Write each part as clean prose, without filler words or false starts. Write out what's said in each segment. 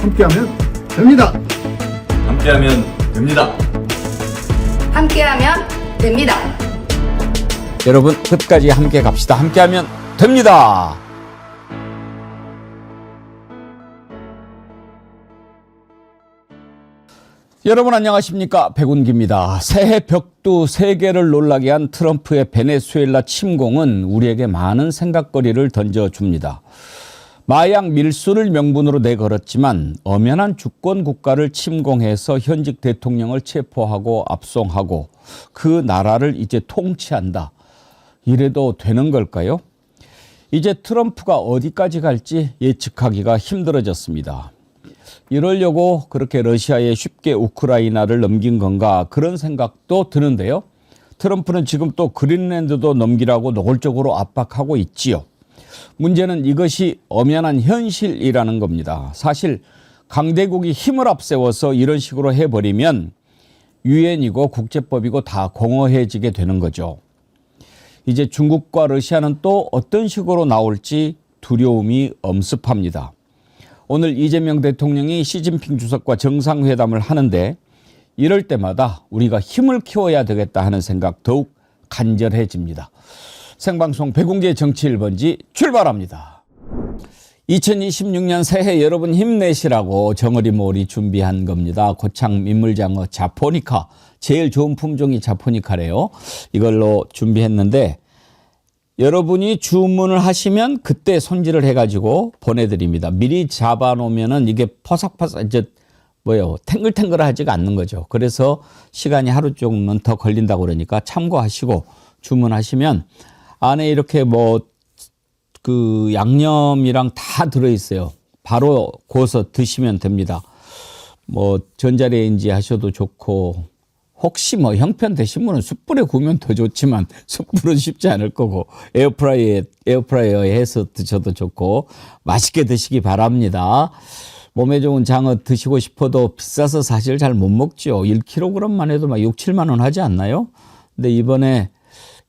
함께하면 됩니다. 함께하면 됩니다. 함께하면 됩니다. 여러분 끝까지 함께 갑시다. 함께하면 됩니다. 여러분 안녕하십니까, 백운기입니다. 새해 벽두 세계를 놀라게 한 트럼프의 베네수엘라 침공은 우리에게 많은 생각거리를 던져줍니다. 마약 밀수를 명분으로 내걸었지만 엄연한 주권 국가를 침공해서 현직 대통령을 체포하고 압송하고 그 나라를 이제 통치한다. 이래도 되는 걸까요? 이제 트럼프가 어디까지 갈지 예측하기가 힘들어졌습니다. 이러려고 그렇게 러시아에 쉽게 우크라이나를 넘긴 건가, 그런 생각도 드는데요. 트럼프는 지금 또 그린랜드도 넘기라고 노골적으로 압박하고 있지요. 문제는 이것이 엄연한 현실이라는 겁니다. 사실 강대국이 힘을 앞세워서 이런 식으로 해버리면 유엔이고 국제법이고 다 공허해지게 되는 거죠. 이제 중국과 러시아는 또 어떤 식으로 나올지 두려움이 엄습합니다. 오늘 이재명 대통령이 시진핑 주석과 정상회담을 하는데 이럴 때마다 우리가 힘을 키워야 되겠다 하는 생각 더욱 간절해집니다. 생방송 백운기의 정치 1번지 출발합니다. 2026년 새해 여러분 힘내시라고 정어리몰이 준비한 겁니다. 고창 민물장어 자포니카, 제일 좋은 품종이 자포니카래요. 이걸로 준비했는데 여러분이 주문을 하시면 그때 손질을 해가지고 보내드립니다. 미리 잡아놓으면은 이게 퍼삭퍼삭 이제 탱글탱글하지가 않는 거죠. 그래서 시간이 하루 조금은 더 걸린다고 그러니까 참고하시고 주문하시면 안에 이렇게 그 양념이랑 다 들어있어요. 바로 구워서 드시면 됩니다. 전자레인지 하셔도 좋고, 혹시 형편 되신 분은 숯불에 구우면 더 좋지만 숯불은 쉽지 않을 거고 에어프라이어에 해서 드셔도 좋고 맛있게 드시기 바랍니다. 몸에 좋은 장어 드시고 싶어도 비싸서 사실 잘 못 먹죠. 1kg만 해도 막 6, 7만 원 하지 않나요? 근데 이번에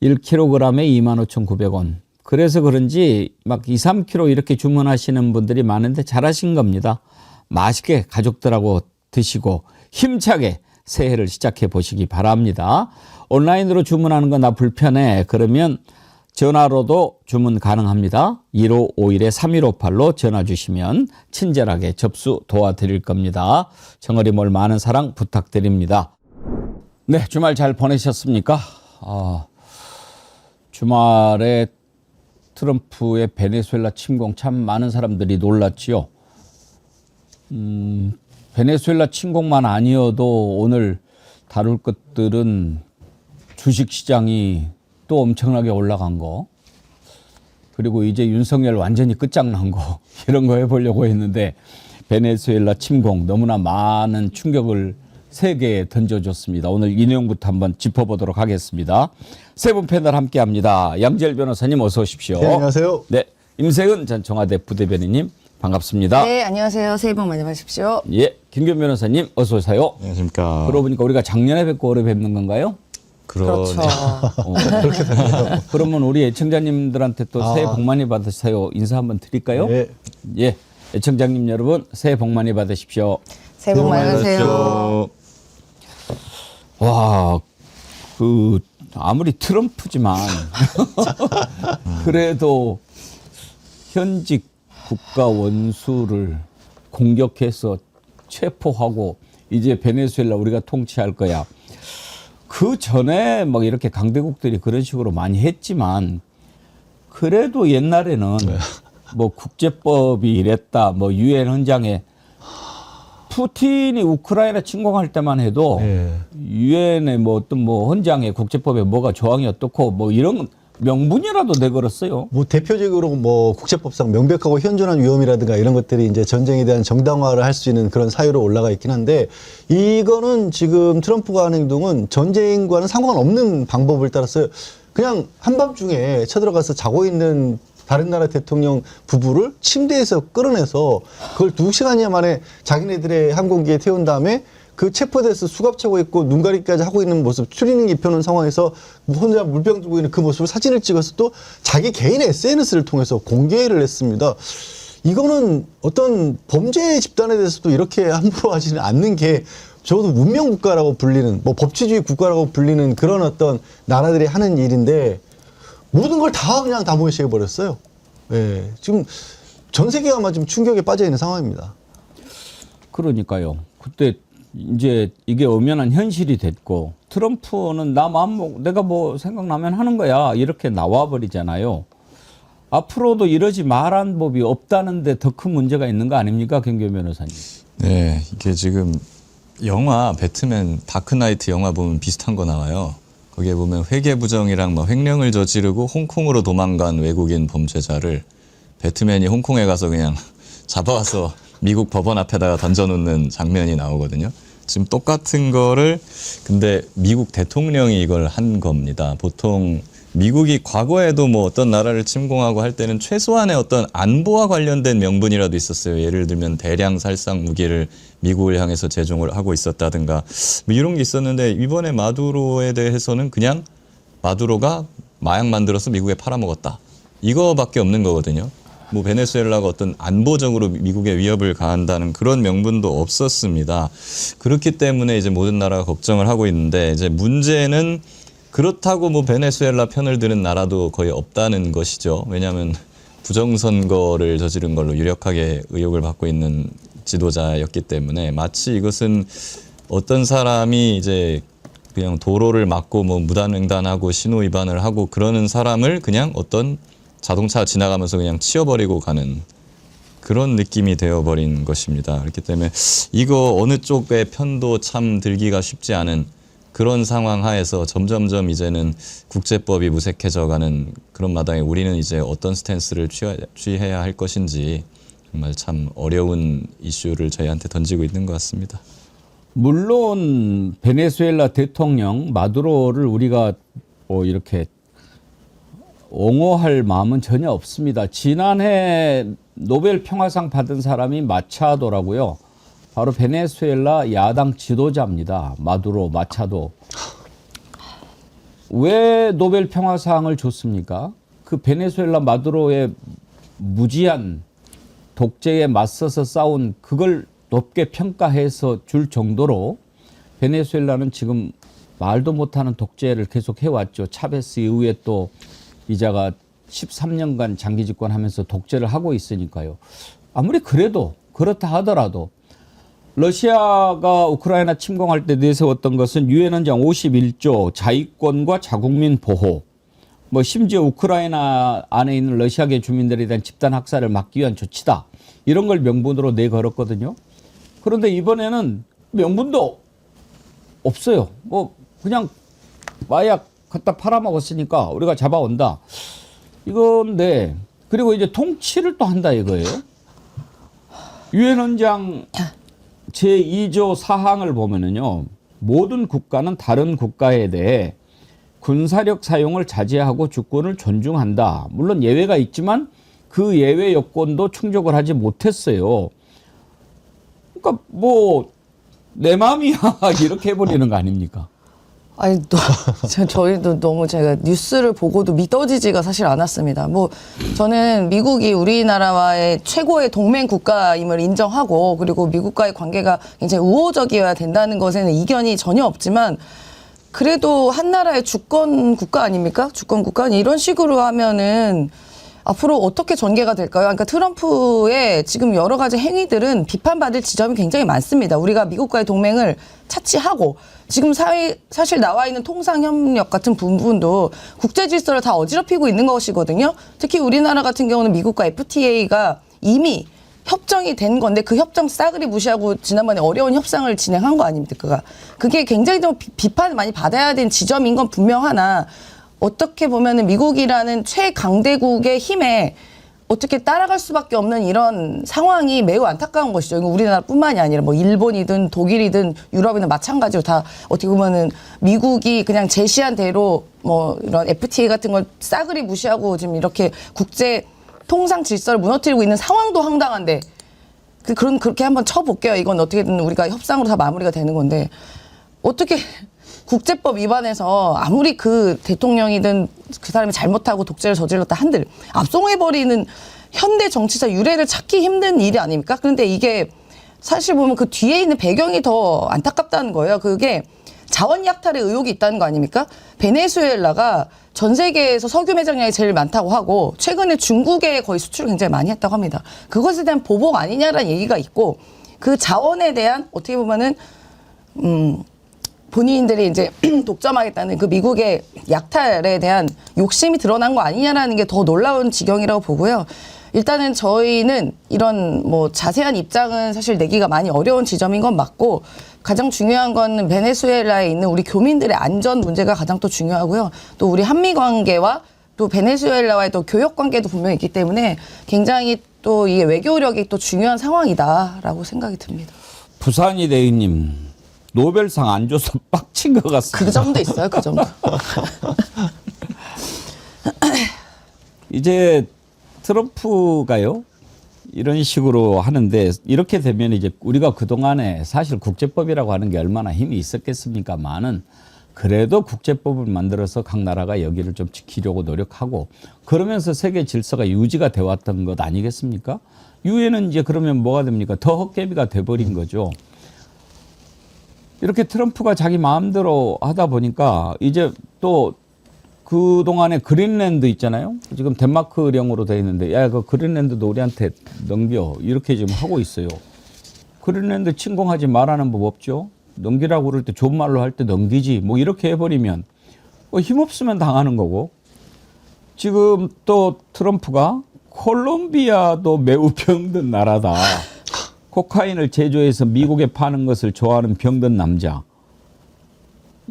1kg에 25,900원. 그래서 그런지 막 2, 3kg 이렇게 주문하시는 분들이 많은데 잘하신 겁니다. 맛있게 가족들하고 드시고 힘차게 새해를 시작해 보시기 바랍니다. 온라인으로 주문하는 거 나 불편해. 그러면 전화로도 주문 가능합니다. 1551-3158로 전화 주시면 친절하게 접수 도와드릴 겁니다. 정어리몰 많은 사랑 부탁드립니다. 네, 주말 잘 보내셨습니까? 주말에 트럼프의 베네수엘라 침공 참 많은 사람들이 놀랐지요. 베네수엘라 침공만 아니어도 오늘 다룰 것들은 주식시장이 또 엄청나게 올라간 거, 그리고 이제 윤석열 완전히 끝장난 거, 이런 거 해보려고 했는데 베네수엘라 침공 너무나 많은 충격을 세계에 던져줬습니다. 오늘 이 내용부터 한번 짚어보도록 하겠습니다. 세 분 패널 함께합니다. 양지열 변호사님 어서 오십시오. 네, 안녕하세요. 네, 임세은 전 청와대 부대변인님 반갑습니다. 네, 안녕하세요. 새해 복 많이 받으십시오. 예, 김규현 변호사님 어서 오세요. 안녕하십니까. 그러고 보니까 우리가 작년에 뵙고 올해 뵙는 건가요? 그렇죠. 그렇게 됩니다. 그러면 우리 애청자님들한테 또 새해 복 많이 받으세요. 인사 한번 드릴까요? 네. 예, 애청자님 여러분 새해 복 많이 받으십시오. 새해 복 많이 받으세요. 와, 아무리 트럼프지만 그래도 현직 국가 원수를 공격해서 체포하고 이제 베네수엘라 우리가 통치할 거야. 그 전에 이렇게 강대국들이 그런 식으로 많이 했지만 그래도 옛날에는 국제법이 이랬다, 유엔 헌장에 푸틴이 우크라이나 침공할 때만 해도 유엔의 어떤 헌장에 국제법에 뭐가 조항이 어떻고 이런 명분이라도 내걸었어요. 대표적으로 국제법상 명백하고 현존한 위험이라든가 이런 것들이 이제 전쟁에 대한 정당화를 할 수 있는 그런 사유로 올라가 있긴 한데, 이거는 지금 트럼프가 하는 행동은 전쟁과는 상관없는 방법을 따라서 그냥 한밤중에 쳐들어가서 자고 있는 다른 나라 대통령 부부를 침대에서 끌어내서 그걸 2시간여 만에 자기네들의 항공기에 태운 다음에 그 체포돼서 수갑차고 있고 눈가리까지 하고 있는 모습, 추리닝 입혀놓은 상황에서 혼자 물병 들고 있는 그 모습을 사진을 찍어서 또 자기 개인 SNS를 통해서 공개를 했습니다. 이거는 어떤 범죄 집단에 대해서도 이렇게 함부로 하지는 않는 게 적어도 문명 국가라고 불리는 뭐 법치주의 국가라고 불리는 그런 어떤 나라들이 하는 일인데 모든 걸 다 그냥 다 무시해 버렸어요. 예. 지금 전 세계가 아마 지금 충격에 빠져 있는 상황입니다. 그러니까요. 그때 이제 이게 엄연한 현실이 됐고 트럼프는 나 마음 내가 뭐 생각나면 하는 거야 이렇게 나와 버리잖아요. 앞으로도 이러지 말한 법이 없다는데 더 큰 문제가 있는 거 아닙니까, 김규 변호사님? 네, 이게 지금 영화 배트맨 다크나이트 영화 보면 비슷한 거 나와요. 거기에 보면 회계부정이랑 뭐 횡령을 저지르고 홍콩으로 도망간 외국인 범죄자를 배트맨이 홍콩에 가서 그냥 잡아와서 미국 법원 앞에다가 던져놓는 장면이 나오거든요. 지금 똑같은 거를 근데 미국 대통령이 이걸 한 겁니다. 보통 미국이 과거에도 뭐 어떤 나라를 침공하고 할 때는 최소한의 어떤 안보와 관련된 명분이라도 있었어요. 예를 들면 대량 살상 무기를 미국을 향해서 제공을 하고 있었다든가 뭐 이런 게 있었는데 이번에 마두로에 대해서는 그냥 마두로가 마약 만들어서 미국에 팔아먹었다. 이거밖에 없는 거거든요. 뭐 베네수엘라가 어떤 안보적으로 미국에 위협을 가한다는 그런 명분도 없었습니다. 그렇기 때문에 이제 모든 나라가 걱정을 하고 있는데 이제 문제는 그렇다고 뭐 베네수엘라 편을 드는 나라도 거의 없다는 것이죠. 왜냐하면 부정선거를 저지른 걸로 유력하게 의혹을 받고 있는 지도자였기 때문에 마치 이것은 어떤 사람이 이제 그냥 도로를 막고 뭐 무단횡단하고 신호 위반을 하고 그러는 사람을 그냥 어떤 자동차 지나가면서 그냥 치워버리고 가는 그런 느낌이 되어버린 것입니다. 그렇기 때문에 이거 어느 쪽의 편도 참 들기가 쉽지 않은 그런 상황 하에서 점점점 이제는 국제법이 무색해져가는 그런 마당에 우리는 이제 어떤 스탠스를 취해야 할 것인지 정말 참 어려운 이슈를 저희한테 던지고 있는 것 같습니다. 물론 베네수엘라 대통령 마두로를 우리가 이렇게 옹호할 마음은 전혀 없습니다. 지난해 노벨 평화상 받은 사람이 마차도라고요. 바로 베네수엘라 야당 지도자입니다. 마두로, 마차도. 왜 노벨 평화상을 줬습니까? 그 베네수엘라 마두로의 무지한 독재에 맞서서 싸운 그걸 높게 평가해서 줄 정도로 베네수엘라는 지금 말도 못하는 독재를 계속 해왔죠. 차베스 이후에 또 이자가 13년간 장기 집권하면서 독재를 하고 있으니까요. 아무리 그래도 그렇다 하더라도 러시아가 우크라이나 침공할 때 내세웠던 것은 유엔 헌장 51조 자위권과 자국민 보호, 뭐 심지어 우크라이나 안에 있는 러시아계 주민들에 대한 집단 학살을 막기 위한 조치다. 이런 걸 명분으로 내걸었거든요. 그런데 이번에는 명분도 없어요. 뭐 그냥 마약 갖다 팔아먹었으니까 우리가 잡아온다. 이건데 그리고 이제 통치를 또 한다 이거예요. 유엔 헌장 제2조 4항을 보면은요. 모든 국가는 다른 국가에 대해 군사력 사용을 자제하고 주권을 존중한다. 물론 예외가 있지만 그 예외 요건도 충족을 하지 못했어요. 그러니까 뭐 내 마음이야 이렇게 해버리는 거 아닙니까? 아니, 저희도 너무 제가 뉴스를 보고도 믿어지지가 사실 않았습니다. 뭐, 저는 미국이 우리나라와의 최고의 동맹 국가임을 인정하고, 그리고 미국과의 관계가 굉장히 우호적이어야 된다는 것에는 이견이 전혀 없지만, 그래도 한 나라의 주권 국가 아닙니까? 주권 국가? 이런 식으로 하면은, 앞으로 어떻게 전개가 될까요? 그러니까 트럼프의 지금 여러 가지 행위들은 비판받을 지점이 굉장히 많습니다. 우리가 미국과의 동맹을 차치하고 지금 사실 나와 있는 통상협력 같은 부분도 국제 질서를 다 어지럽히고 있는 것이거든요. 특히 우리나라 같은 경우는 미국과 FTA가 이미 협정이 된 건데 그 협정 싸그리 무시하고 지난번에 어려운 협상을 진행한 거 아닙니까? 그게 굉장히 좀 비판을 많이 받아야 되는 지점인 건 분명하나 어떻게 보면은 미국이라는 최강대국의 힘에 어떻게 따라갈 수밖에 없는 이런 상황이 매우 안타까운 것이죠. 우리나라뿐만이 아니라 뭐 일본이든 독일이든 유럽이든 마찬가지로 다 어떻게 보면은 미국이 그냥 제시한 대로 뭐 이런 FTA 같은 걸 싸그리 무시하고 지금 이렇게 국제 통상 질서를 무너뜨리고 있는 상황도 황당한데 그렇게 한번 쳐볼게요. 이건 어떻게든 우리가 협상으로 다 마무리가 되는 건데 어떻게 국제법 위반해서 아무리 그 대통령이든 그 사람이 잘못하고 독재를 저질렀다 한들 압송해버리는 현대 정치사 유래를 찾기 힘든 일이 아닙니까? 그런데 이게 사실 보면 그 뒤에 있는 배경이 더 안타깝다는 거예요. 그게 자원 약탈의 의혹이 있다는 거 아닙니까? 베네수엘라가 전 세계에서 석유 매장량이 제일 많다고 하고 최근에 중국에 거의 수출을 굉장히 많이 했다고 합니다. 그것에 대한 보복 아니냐라는 얘기가 있고 그 자원에 대한 어떻게 보면은 본인들이 이제 독점하겠다는 그 미국의 약탈에 대한 욕심이 드러난 거 아니냐라는 게 더 놀라운 지경이라고 보고요. 일단은 저희는 이런 뭐 자세한 입장은 사실 내기가 많이 어려운 지점인 건 맞고 가장 중요한 건 베네수엘라에 있는 우리 교민들의 안전 문제가 가장 또 중요하고요. 또 우리 한미 관계와 또 베네수엘라와의 또 교역 관계도 분명히 있기 때문에 굉장히 또 이게 외교력이 또 중요한 상황이다라고 생각이 듭니다. 부산이 대위님 노벨상 안 줘서 빡친 것 같습니다. 그 점도 있어요. 그 점도. 이제 트럼프가요 이런 식으로 하는데 이렇게 되면 이제 우리가 그동안에 사실 국제법이라고 하는 게 얼마나 힘이 있었겠습니까만은 그래도 국제법을 만들어서 각 나라가 여기를 좀 지키려고 노력하고 그러면서 세계 질서가 유지가 돼 왔던 것 아니겠습니까? 유엔은 이제 그러면 뭐가 됩니까? 더 헛개비가 돼버린 거죠. 이렇게 트럼프가 자기 마음대로 하다 보니까 이제 또 그동안에 그린랜드 있잖아요. 지금 덴마크령으로 되어 있는데 야, 그 그린랜드도 우리한테 넘겨. 이렇게 지금 하고 있어요. 그린랜드 침공하지 말라는 법 없죠. 넘기라고 그럴 때 좋은 말로 할 때 넘기지. 뭐 이렇게 해버리면 힘없으면 당하는 거고. 지금 또 트럼프가 콜롬비아도 매우 병든 나라다. 코카인을 제조해서 미국에 파는 것을 좋아하는 병든 남자.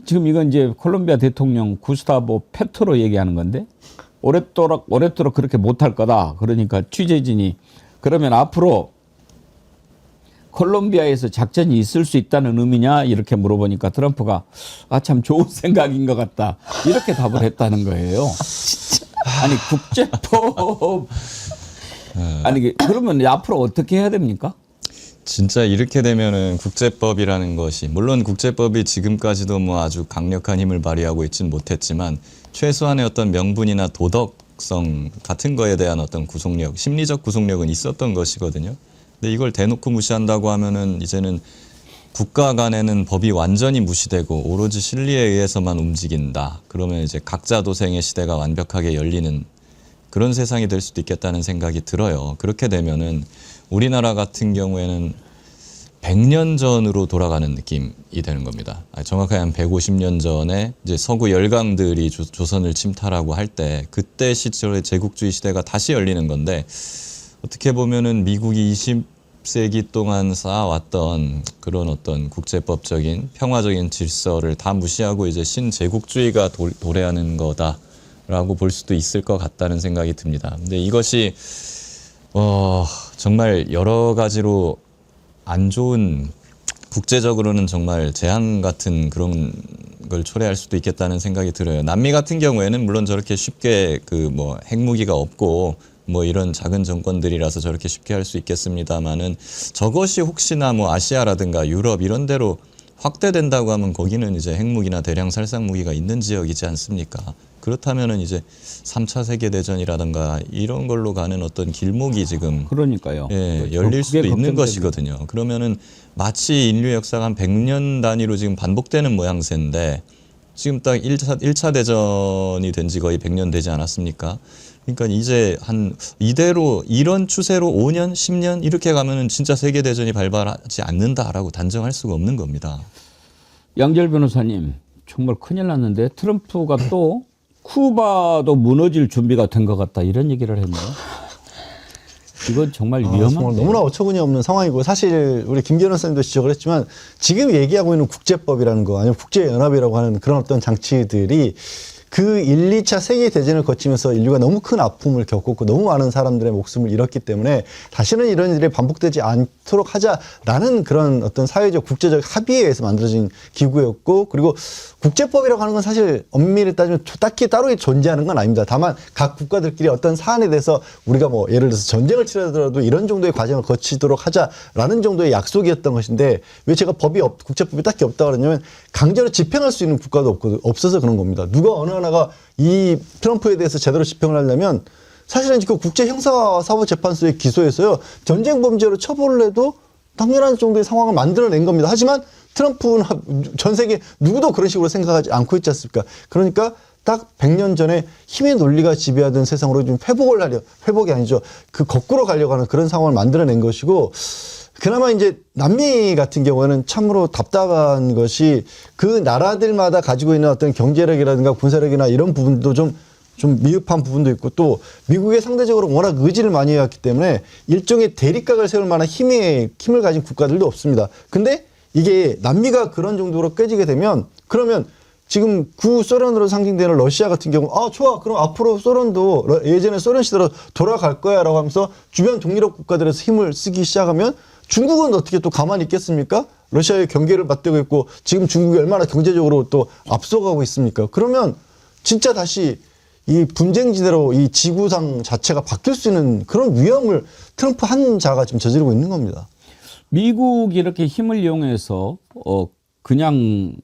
지금 이건 이제 콜롬비아 대통령 구스타보 페트로 얘기하는 건데 오랫도록 그렇게 못할 거다. 그러니까 취재진이 그러면 앞으로 콜롬비아에서 작전이 있을 수 있다는 의미냐 이렇게 물어보니까 트럼프가 아, 참 좋은 생각인 것 같다. 이렇게 답을 했다는 거예요. 아니 국제법 아니 그러면 앞으로 어떻게 해야 됩니까? 진짜 이렇게 되면은 국제법이라는 것이 물론 국제법이 지금까지도 뭐 아주 강력한 힘을 발휘하고 있지는 못했지만 최소한의 어떤 명분이나 도덕성 같은 거에 대한 어떤 구속력, 심리적 구속력은 있었던 것이거든요. 근데 이걸 대놓고 무시한다고 하면은 이제는 국가 간에는 법이 완전히 무시되고 오로지 실리에 의해서만 움직인다. 그러면 이제 각자 도생의 시대가 완벽하게 열리는 그런 세상이 될 수도 있겠다는 생각이 들어요. 그렇게 되면은 우리나라 같은 경우에는 100년 전으로 돌아가는 느낌이 되는 겁니다. 정확하게 한 150년 전에 이제 서구 열강들이 조선을 침탈하고 할 때 그때 시절의 제국주의 시대가 다시 열리는 건데 어떻게 보면은 미국이 20세기 동안 쌓아왔던 그런 어떤 국제법적인 평화적인 질서를 다 무시하고 이제 신제국주의가 도래하는 거다라고 볼 수도 있을 것 같다는 생각이 듭니다. 근데 이것이 정말 여러 가지로 안 좋은 국제적으로는 정말 재앙 같은 그런 걸 초래할 수도 있겠다는 생각이 들어요. 남미 같은 경우에는 물론 저렇게 쉽게 그 뭐 핵무기가 없고 뭐 이런 작은 정권들이라서 저렇게 쉽게 할 수 있겠습니다만은 저것이 혹시나 뭐 아시아라든가 유럽 이런 데로 확대된다고 하면 거기는 이제 핵무기나 대량 살상 무기가 있는 지역이지 않습니까? 그렇다면은 이제 3차 세계대전이라든가 이런 걸로 가는 어떤 길목이 지금 그러니까요. 예, 열릴 수도 있는 것이거든요. 그러면은 마치 인류 역사가 한 100년 단위로 지금 반복되는 모양새인데 지금 딱 1차 대전이 된 지 거의 100년 되지 않았습니까? 그러니까 이제 한 이대로 이런 추세로 5년, 10년 이렇게 가면은 진짜 세계대전이 발발하지 않는다라고 단정할 수가 없는 겁니다. 양절 변호사님 정말 큰일 났는데 트럼프가 또 쿠바도 무너질 준비가 된 것 같다 이런 얘기를 했네요. 이건 정말 위험한 정말 너무나 어처구니 없는 상황이고 사실 우리 김 변호사님도 지적을 했지만 지금 얘기하고 있는 국제법이라는 거 아니면 국제연합이라고 하는 그런 어떤 장치들이 그 1, 2차 세계대전을 거치면서 인류가 너무 큰 아픔을 겪었고 너무 많은 사람들의 목숨을 잃었기 때문에 다시는 이런 일이 반복되지 않도록 하자라는 그런 어떤 사회적 국제적 합의에 의해서 만들어진 기구였고 그리고 국제법이라고 하는 건 사실 엄밀히 따지면 딱히 따로 존재하는 건 아닙니다. 다만 각 국가들끼리 어떤 사안에 대해서 우리가 뭐 예를 들어서 전쟁을 치르더라도 이런 정도의 과정을 거치도록 하자라는 정도의 약속이었던 것인데 왜 제가 국제법이 딱히 없다고 그러냐면 강제로 집행할 수 있는 국가도 없어서 그런 겁니다. 누가 어느 하나가 이 트럼프에 대해서 제대로 집행을 하려면 사실은 그 국제형사사법재판소에 기소해서요 전쟁 범죄로 처벌을 해도 당연한 정도의 상황을 만들어낸 겁니다. 하지만 트럼프는 전 세계 누구도 그런 식으로 생각하지 않고 있지 않습니까? 그러니까 딱 100년 전에 힘의 논리가 지배하던 세상으로 좀 회복이 아니죠. 그 거꾸로 가려고 하는 그런 상황을 만들어낸 것이고, 그나마 이제 남미 같은 경우에는 참으로 답답한 것이 그 나라들마다 가지고 있는 어떤 경제력이라든가 군사력이나 이런 부분도 좀 미흡한 부분도 있고, 또 미국에 상대적으로 워낙 의지를 많이 해왔기 때문에 일종의 대립각을 세울 만한 힘을 가진 국가들도 없습니다. 근데 이게 남미가 그런 정도로 깨지게 되면, 그러면 지금 구소련으로 상징되는 러시아 같은 경우, 좋아, 그럼 앞으로 소련도 예전에 소련 시대로 돌아갈 거야 라고 하면서 주변 동유럽 국가들에서 힘을 쓰기 시작하면 중국은 어떻게 또 가만히 있겠습니까? 러시아의 경계를 맞대고 있고 지금 중국이 얼마나 경제적으로 또 앞서가고 있습니까? 그러면 진짜 다시 이 분쟁지대로 이 지구상 자체가 바뀔 수 있는 그런 위험을 트럼프 한 자가 지금 저지르고 있는 겁니다. 미국이 이렇게 힘을 이용해서 그냥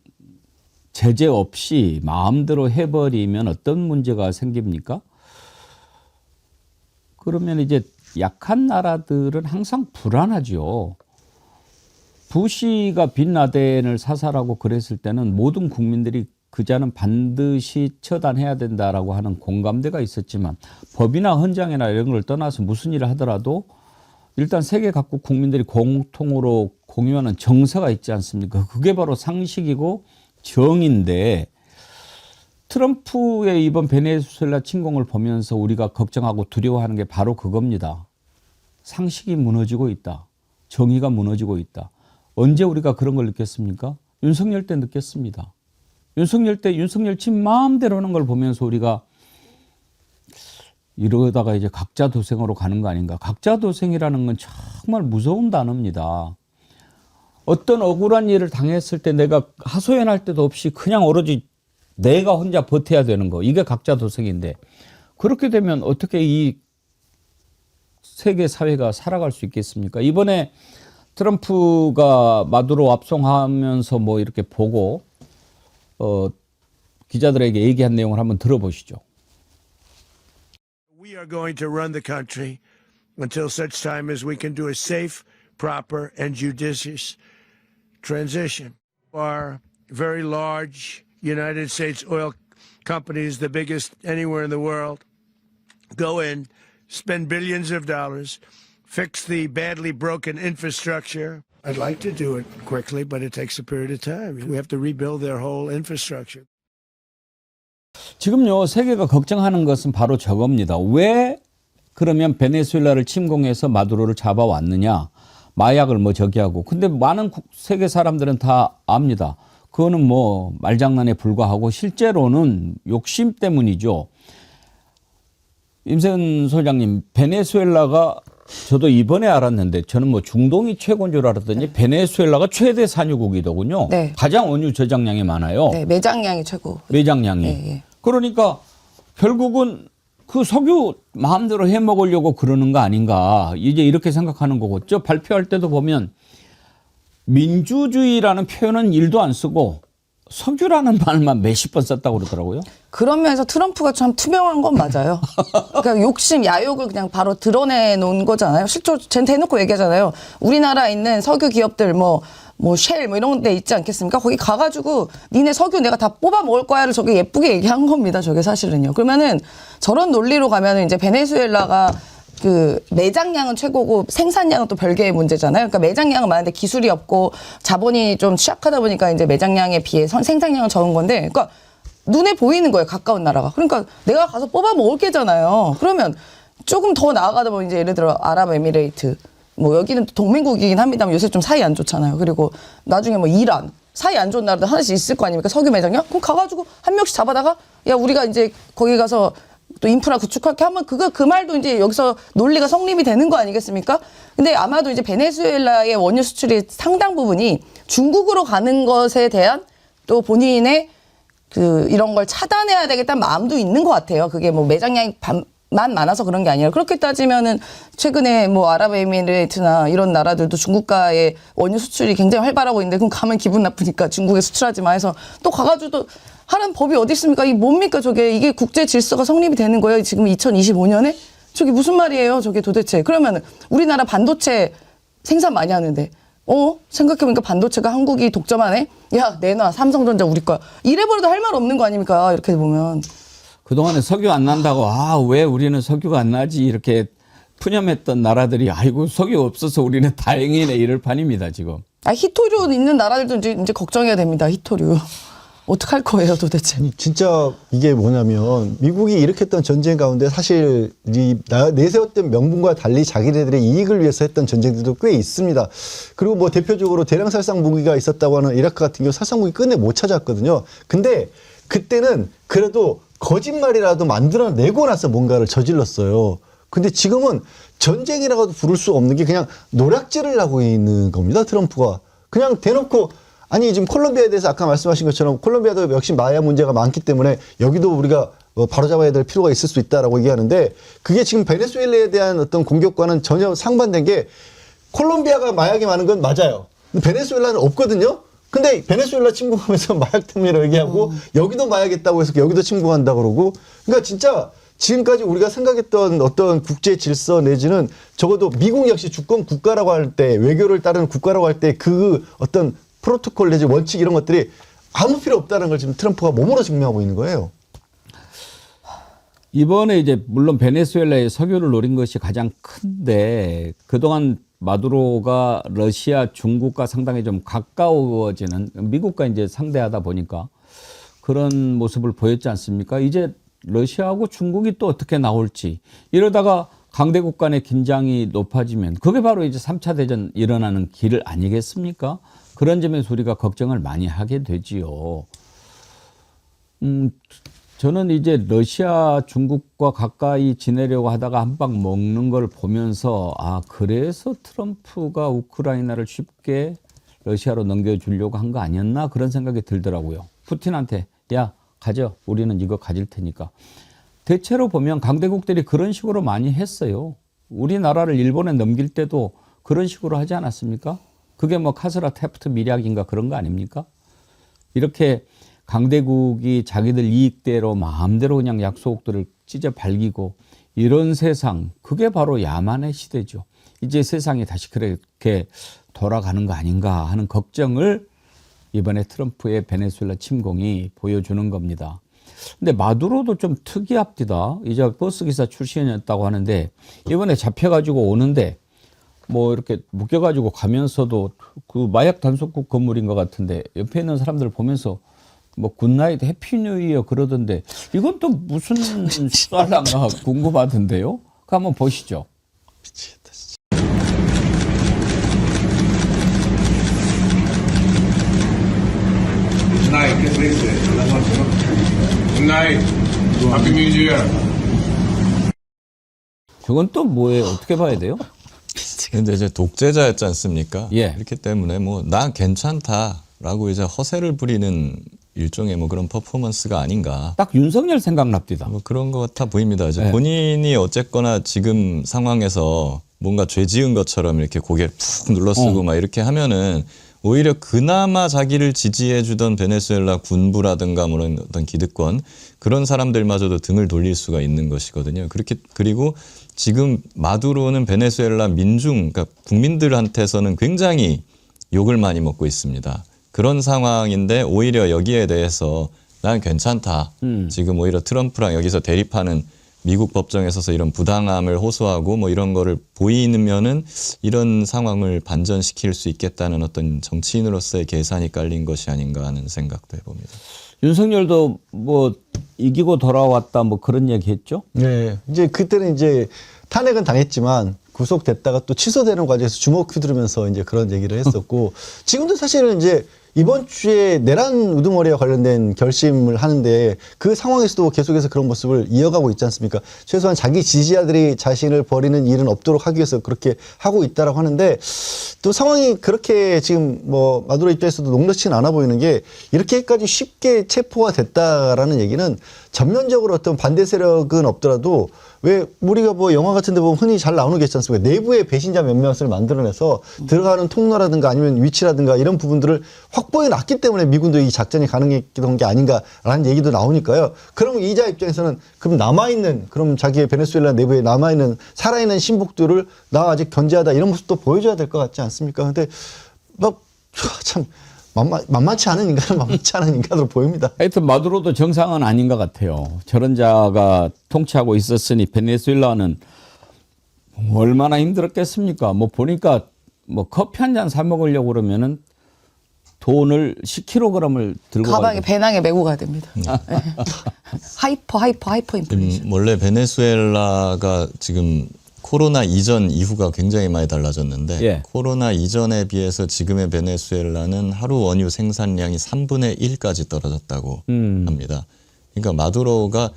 제재 없이 마음대로 해버리면 어떤 문제가 생깁니까? 그러면 이제 약한 나라들은 항상 불안하죠. 부시가 빈라덴을 사살하고 그랬을 때는 모든 국민들이 그자는 반드시 처단해야 된다라고 하는 공감대가 있었지만 법이나 헌장이나 이런 걸 떠나서 무슨 일을 하더라도 일단 세계 각국 국민들이 공통으로 공유하는 정서가 있지 않습니까? 그게 바로 상식이고 정인데, 트럼프의 이번 베네수엘라 침공을 보면서 우리가 걱정하고 두려워하는 게 바로 그겁니다. 상식이 무너지고 있다. 정의가 무너지고 있다. 언제 우리가 그런 걸 느꼈습니까? 윤석열 때 느꼈습니다. 윤석열 때 윤석열 집 마음대로 하는 걸 보면서 우리가 이러다가 이제 각자도생으로 가는 거 아닌가. 각자도생이라는 건 정말 무서운 단어입니다. 어떤 억울한 일을 당했을 때 내가 하소연할 때도 없이 그냥 오로지 내가 혼자 버텨야 되는 거. 이게 각자도생인데, 그렇게 되면 어떻게 이 세계 사회가 살아갈 수 있겠습니까? 이번에 트럼프가 마두로 압송하면서 뭐 이렇게 보고 기자들에게 얘기한 내용을 한번 들어보시죠. We are going to run the country until such time as we can do a safe, proper, and judicious transition. Our very large United States oil companies, the biggest anywhere in the world, go in, spend billions of dollars, fix the badly broken infrastructure. I'd like to do it quickly, but it takes a period of time. We have to rebuild their whole infrastructure. 지금요, 세계가 걱정하는 것은 바로 저겁니다. 왜 그러면 베네수엘라를 침공해서 마두로를 잡아왔느냐? 마약을 뭐 저기 하고. 근데 많은 세계 사람들은 다 압니다. 그거는 뭐 말장난에 불과하고 실제로는 욕심 때문이죠. 임세은 소장님, 베네수엘라가 저도 이번에 알았는데 저는 뭐 중동이 최고인 줄 알았더니 베네수엘라가 최대 산유국이더군요. 네. 가장 원유 저장량이 많아요. 네, 매장량이 최고. 매장량이. 예. 그러니까 결국은 그 석유 마음대로 해 먹으려고 그러는 거 아닌가. 이제 이렇게 생각하는 거고. 저 발표할 때도 보면 민주주의라는 표현은 1도 안 쓰고 석유라는 말만 몇십 번 썼다고 그러더라고요. 그런 면에서 트럼프가 참 투명한 건 맞아요. 그러니까 욕심, 야욕을 그냥 바로 드러내놓은 거잖아요. 실제로 쟨 대놓고 얘기하잖아요. 우리나라에 있는 석유 기업들 쉘 이런 데 있지 않겠습니까? 거기 가가지고 니네 석유 내가 다 뽑아 먹을 거야를 저게 예쁘게 얘기한 겁니다. 저게 사실은요. 그러면은 저런 논리로 가면은 이제 베네수엘라가 그 매장량은 최고고 생산량은 또 별개의 문제잖아요. 그러니까 매장량은 많은데 기술이 없고 자본이 좀 취약하다 보니까 이제 매장량에 비해 생산량은 적은 건데, 그러니까 눈에 보이는 거예요. 가까운 나라가. 그러니까 내가 가서 뽑아 먹을 게잖아요. 그러면 조금 더 나아가다 보면 이제 예를 들어 아랍에미레이트, 뭐 여기는 동맹국이긴 합니다만 요새 좀 사이 안 좋잖아요. 그리고 나중에 뭐 이란, 사이 안 좋은 나라도 하나씩 있을 거 아닙니까? 석유 매장량? 그럼 가가지고 한 명씩 잡아다가 야 우리가 이제 거기 가서 또 인프라 구축할게 하면 그 말도 이제 여기서 논리가 성립이 되는 거 아니겠습니까? 근데 아마도 이제 베네수엘라의 원유 수출이 상당 부분이 중국으로 가는 것에 대한 또 본인의 그 이런 걸 차단해야 되겠다는 마음도 있는 것 같아요. 그게 뭐 매장량이 많아서 그런 게 아니라 그렇게 따지면은 최근에 뭐 아랍에미레이트나 이런 나라들도 중국과의 원유 수출이 굉장히 활발하고 있는데 그럼 가면 기분 나쁘니까 중국에 수출하지 마 해서 또 가가지고 또 하는 법이 어디 있습니까? 이게 뭡니까 저게? 이게 국제 질서가 성립이 되는 거예요? 지금 2025년에? 저게 무슨 말이에요? 저게 도대체. 그러면은 우리나라 반도체 생산 많이 하는데 생각해보니까 반도체가 한국이 독점하네? 야 내놔 삼성전자 우리 거야. 이래버려도 할 말 없는 거 아닙니까? 이렇게 보면. 그동안에 석유 안 난다고 왜 우리는 석유가 안 나지 이렇게 푸념했던 나라들이 아이고 석유 없어서 우리는 다행이네 이럴 판입니다 지금. 히토류 있는 나라들도 이제 걱정해야 됩니다. 히토류. 어떡할 거예요 도대체. 진짜 이게 뭐냐면 미국이 일으켰던 전쟁 가운데 사실 내세웠던 명분과 달리 자기네들의 이익을 위해서 했던 전쟁들도 꽤 있습니다. 그리고 뭐 대표적으로 대량 살상 무기가 있었다고 하는 이라크 같은 경우 살상 무기 끝내 못 찾았거든요. 근데 그때는 그래도 거짓말이라도 만들어내고 나서 뭔가를 저질렀어요. 근데 지금은 전쟁이라고도 부를 수 없는 게 그냥 노략질을 하고 있는 겁니다. 트럼프가. 그냥 대놓고 아니 지금 콜롬비아에 대해서 아까 말씀하신 것처럼 콜롬비아도 역시 마야 문제가 많기 때문에 여기도 우리가 바로잡아야 될 필요가 있을 수 있다라고 얘기하는데 그게 지금 베네수엘라에 대한 어떤 공격과는 전혀 상반된 게 콜롬비아가 마약이 많은 건 맞아요. 근데 베네수엘라는 없거든요. 근데 베네수엘라 침공하면서 마약 때문이라고 얘기하고 여기도 마약 있다고 해서 여기도 침공한다 그러고 그러니까 진짜 지금까지 우리가 생각했던 어떤 국제 질서 내지는 적어도 미국 역시 주권 국가라고 할 때 외교를 따르는 국가라고 할 때 그 어떤 프로토콜 내지 원칙 이런 것들이 아무 필요 없다는 걸 지금 트럼프가 몸으로 증명하고 있는 거예요. 이번에 이제 물론 베네수엘라의 석유를 노린 것이 가장 큰데 그동안 마두로가 러시아, 중국과 상당히 좀 가까워지는 미국과 이제 상대하다 보니까 그런 모습을 보였지 않습니까? 이제 러시아하고 중국이 또 어떻게 나올지 이러다가 강대국 간의 긴장이 높아지면 그게 바로 이제 3차 대전 일어나는 길 아니겠습니까? 그런 점에서 우리가 걱정을 많이 하게 되지요. 저는 이제 러시아, 중국과 가까이 지내려고 하다가 한 방 먹는 걸 보면서 그래서 트럼프가 우크라이나를 쉽게 러시아로 넘겨주려고 한 거 아니었나 그런 생각이 들더라고요. 푸틴한테 야 가져 우리는 이거 가질 테니까. 대체로 보면 강대국들이 그런 식으로 많이 했어요. 우리나라를 일본에 넘길 때도 그런 식으로 하지 않았습니까? 그게 뭐 카스라 테프트 밀약인가 그런 거 아닙니까? 이렇게 강대국이 자기들 이익대로 마음대로 그냥 약속들을 찢어 발기고 이런 세상 그게 바로 야만의 시대죠. 이제 세상이 다시 그렇게 돌아가는 거 아닌가 하는 걱정을 이번에 트럼프의 베네수엘라 침공이 보여주는 겁니다. 근데 마두로도 좀 특이합니다. 이제 버스기사 출신이었다고 하는데 이번에 잡혀가지고 오는데 뭐 이렇게 묶여가지고 가면서도 그 마약 단속국 건물인 것 같은데 옆에 있는 사람들 보면서 뭐 굿나잇 해피뉴 이어 그러던데 이건 또 무슨 수알란가 궁금하던데요. 그 한번 보시죠. 미치겠다 진짜. Good night. Good night. Happy New Year. 저건 또 뭐예요? 어떻게 봐야 돼요? 근데 이제 독재자였지 않습니까? 예. 그렇기 때문에 뭐 나 괜찮다라고 이제 허세를 부리는 일종의 뭐 그런 퍼포먼스가 아닌가. 딱 윤석열 생각납니다. 뭐 그런 것 같아 보입니다. 이제 네. 본인이 어쨌거나 지금 상황에서 뭔가 죄 지은 것처럼 이렇게 고개를 푹 눌러쓰고 막 이렇게 하면은 오히려 그나마 자기를 지지해 주던 베네수엘라 군부라든가 뭐 어떤 기득권 그런 사람들마저도 등을 돌릴 수가 있는 것이거든요. 그리고 지금 마두로는 베네수엘라 민중, 그러니까 국민들한테서는 굉장히 욕을 많이 먹고 있습니다. 그런 상황인데 오히려 여기에 대해서 난 괜찮다. 지금 오히려 트럼프랑 여기서 대립하는 미국 법정에 서서 이런 부당함을 호소하고 뭐 이런 거를 보이면은 이런 상황을 반전시킬 수 있겠다는 어떤 정치인으로서의 계산이 깔린 것이 아닌가 하는 생각도 해봅니다. 윤석열도 뭐 이기고 돌아왔다 뭐 그런 얘기 했죠? 네. 이제 그때는 이제 탄핵은 당했지만 구속됐다가 또 취소되는 과정에서 주먹 휘두르면서 이제 그런 얘기를 했었고 지금도 사실은 이제 이번 주에 내란 우두머리와 관련된 결심을 하는데 그 상황에서도 계속해서 그런 모습을 이어가고 있지 않습니까? 최소한 자기 지지자들이 자신을 버리는 일은 없도록 하기 위해서 그렇게 하고 있다라고 하는데 또 상황이 그렇게 지금 뭐 마두로 입장에서도 녹록치는 않아 보이는 게 이렇게까지 쉽게 체포가 됐다라는 얘기는 전면적으로 어떤 반대 세력은 없더라도 왜 우리가 뭐 영화 같은 데 보면 흔히 잘 나오는 게 있지 않습니까? 내부의 배신자 몇몇을 만들어내서 들어가는 통로라든가 아니면 위치라든가 이런 부분들을 확보해 놨기 때문에 미군도 이 작전이 가능했던 게 아닌가라는 얘기도 나오니까요. 그럼 이자 입장에서는 그럼 남아있는 그럼 자기의 베네수엘라 내부에 남아있는 살아있는 신복들을 나 아직 견제하다 이런 모습도 보여줘야 될 것 같지 않습니까? 근데 막 참 만만치 않은 인간은 만만치 않은 인간으로 보입니다. 하여튼 마두로도 정상은 아닌 것 같아요. 저런 자가 통치하고 있었으니 베네수엘라는 얼마나 힘들었겠습니까? 뭐 보니까 뭐 커피 한 잔 사 먹으려고 그러면은 돈을 10kg을 들고 가방에 가고. 배낭에 메고 가야 됩니다. 네. 하이퍼 인플레이션. 원래 베네수엘라가 지금 코로나 이전 이후가 굉장히 많이 달라졌는데 예. 코로나 이전에 비해서 지금의 베네수엘라는 하루 원유 생산량이 3분의 1까지 떨어졌다고 합니다. 그러니까 마두로가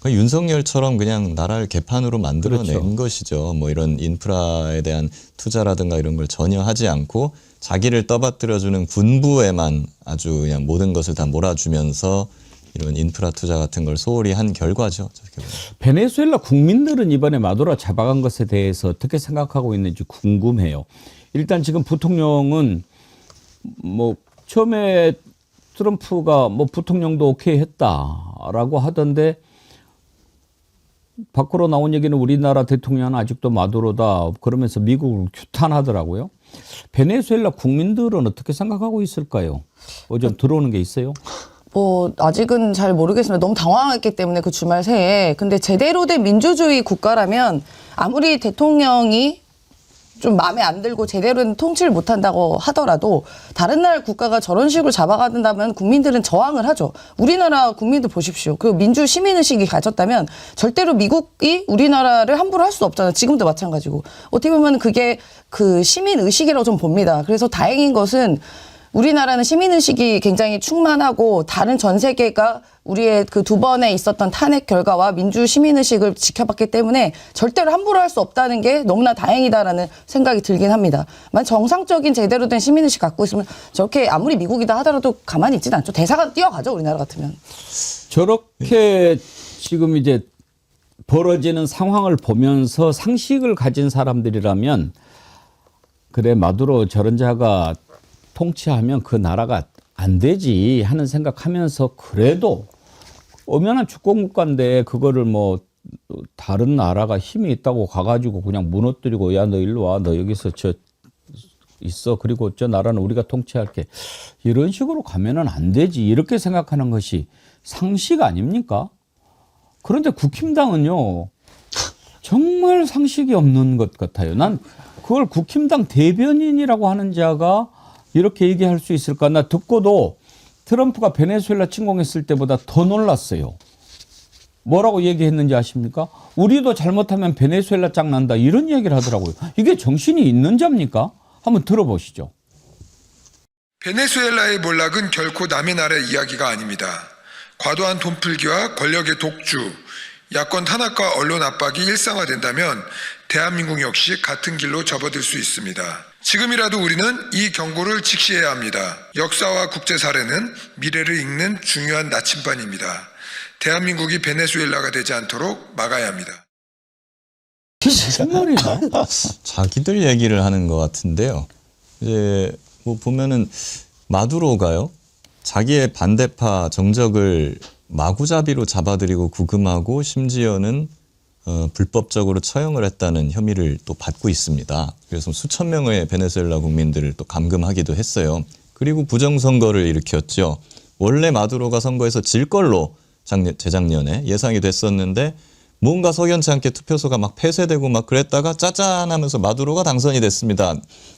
윤석열처럼 그냥 나라를 개판으로 만들어낸 그렇죠. 것이죠. 뭐 이런 인프라에 대한 투자라든가 이런 걸 전혀 하지 않고 자기를 떠받들어주는 군부에만 아주 그냥 모든 것을 다 몰아주면서 이런 인프라 투자 같은 걸 소홀히 한 결과죠. 베네수엘라 국민들은 이번에 마두로 잡아간 것에 대해서 어떻게 생각하고 있는지 궁금해요. 일단 지금 부통령은 뭐 처음에 트럼프가 뭐 부통령도 오케이 했다라고 하던데 밖으로 나온 얘기는 우리나라 대통령은 아직도 마두로다 그러면서 미국을 규탄하더라고요. 베네수엘라 국민들은 어떻게 생각하고 있을까요? 좀 들어오는 게 있어요? 뭐 아직은 잘 모르겠습니다. 너무 당황했기 때문에 그 주말 새해. 근데 제대로 된 민주주의 국가라면 아무리 대통령이 좀 마음에 안 들고 제대로 된 통치를 못한다고 하더라도 다른 나라 국가가 저런 식으로 잡아간다면 국민들은 저항을 하죠. 우리나라 국민들 보십시오. 그 민주 시민의식이 가졌다면 절대로 미국이 우리나라를 함부로 할 수 없잖아요. 지금도 마찬가지고. 어떻게 보면 그게 그 시민의식이라고 좀 봅니다. 그래서 다행인 것은 우리나라는 시민의식이 굉장히 충만하고 다른 전 세계가 우리의 그 두 번에 있었던 탄핵 결과와 민주 시민의식을 지켜봤기 때문에 절대로 함부로 할 수 없다는 게 너무나 다행이다라는 생각이 들긴 합니다. 만약 정상적인 제대로 된 시민의식 갖고 있으면 저렇게 아무리 미국이다 하더라도 가만히 있지는 않죠. 대사관 뛰어가죠, 우리나라 같으면. 저렇게 지금 이제 벌어지는 상황을 보면서 상식을 가진 사람들이라면 그래 마두로 저런 자가 통치하면 그 나라가 안 되지 하는 생각하면서 그래도 엄연한 주권국가인데 그거를 뭐 다른 나라가 힘이 있다고 가가지고 그냥 무너뜨리고 야 너 일로 와 너 여기서 저 있어 그리고 저 나라는 우리가 통치할게 이런 식으로 가면은 안 되지 이렇게 생각하는 것이 상식 아닙니까? 그런데 국힘당은요 정말 상식이 없는 것 같아요. 난 그걸 국힘당 대변인이라고 하는 자가 이렇게 얘기할 수 있을까? 나 듣고도 트럼프가 베네수엘라 침공했을 때보다 더 놀랐어요. 뭐라고 얘기했는지 아십니까? 우리도 잘못하면 베네수엘라 짱 난다 이런 얘기를 하더라고요. 이게 정신이 있는 자입니까? 한번 들어보시죠. 베네수엘라의 몰락은 결코 남의 나라의 이야기가 아닙니다. 과도한 돈풀기와 권력의 독주, 야권 탄압과 언론 압박이 일상화된다면 대한민국 역시 같은 길로 접어들 수 있습니다. 지금이라도 우리는 이 경고를 직시해야 합니다. 역사와 국제 사례는 미래를 읽는 중요한 나침반입니다. 대한민국이 베네수엘라가 되지 않도록 막아야 합니다. 무슨 말이야? 자기들 얘기를 하는 것 같은데요. 이제 뭐 보면은 마두로가요. 자기의 반대파 정적을 마구잡이로 잡아들이고 구금하고 심지어는 불법적으로 처형을 했다는 혐의를 또 받고 있습니다. 그래서 수천 명의 베네수엘라 국민들을 또 감금하기도 했어요. 그리고 부정선거를 일으켰죠. 원래 마두로가 선거에서 질 걸로 재작년에 예상이 됐었는데 뭔가 석연치 않게 투표소가 막 폐쇄되고 막 그랬다가 짜잔 하면서 마두로가 당선이 됐습니다.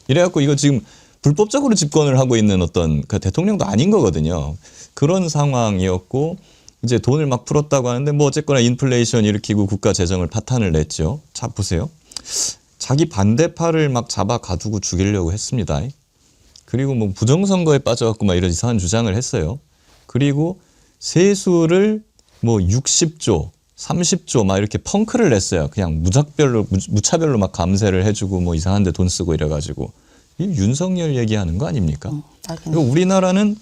이래갖고 이거 지금 불법적으로 집권을 하고 있는 어떤 그 대통령도 아닌 거거든요. 그런 상황이었고 이제 돈을 막 풀었다고 하는데 뭐 어쨌거나 인플레이션 일으키고 국가 재정을 파탄을 냈죠. 자 보세요. 자기 반대파를 막 잡아 가두고 죽이려고 했습니다. 그리고 뭐 부정선거에 빠져갖고 막 이런 이상한 주장을 했어요. 그리고 세수를 뭐 60조, 30조 막 이렇게 펑크를 냈어요. 그냥 무차별로 막 감세를 해주고 뭐 이상한데 돈 쓰고 이래가지고 이 윤석열 얘기하는 거 아닙니까? 그리고 우리나라는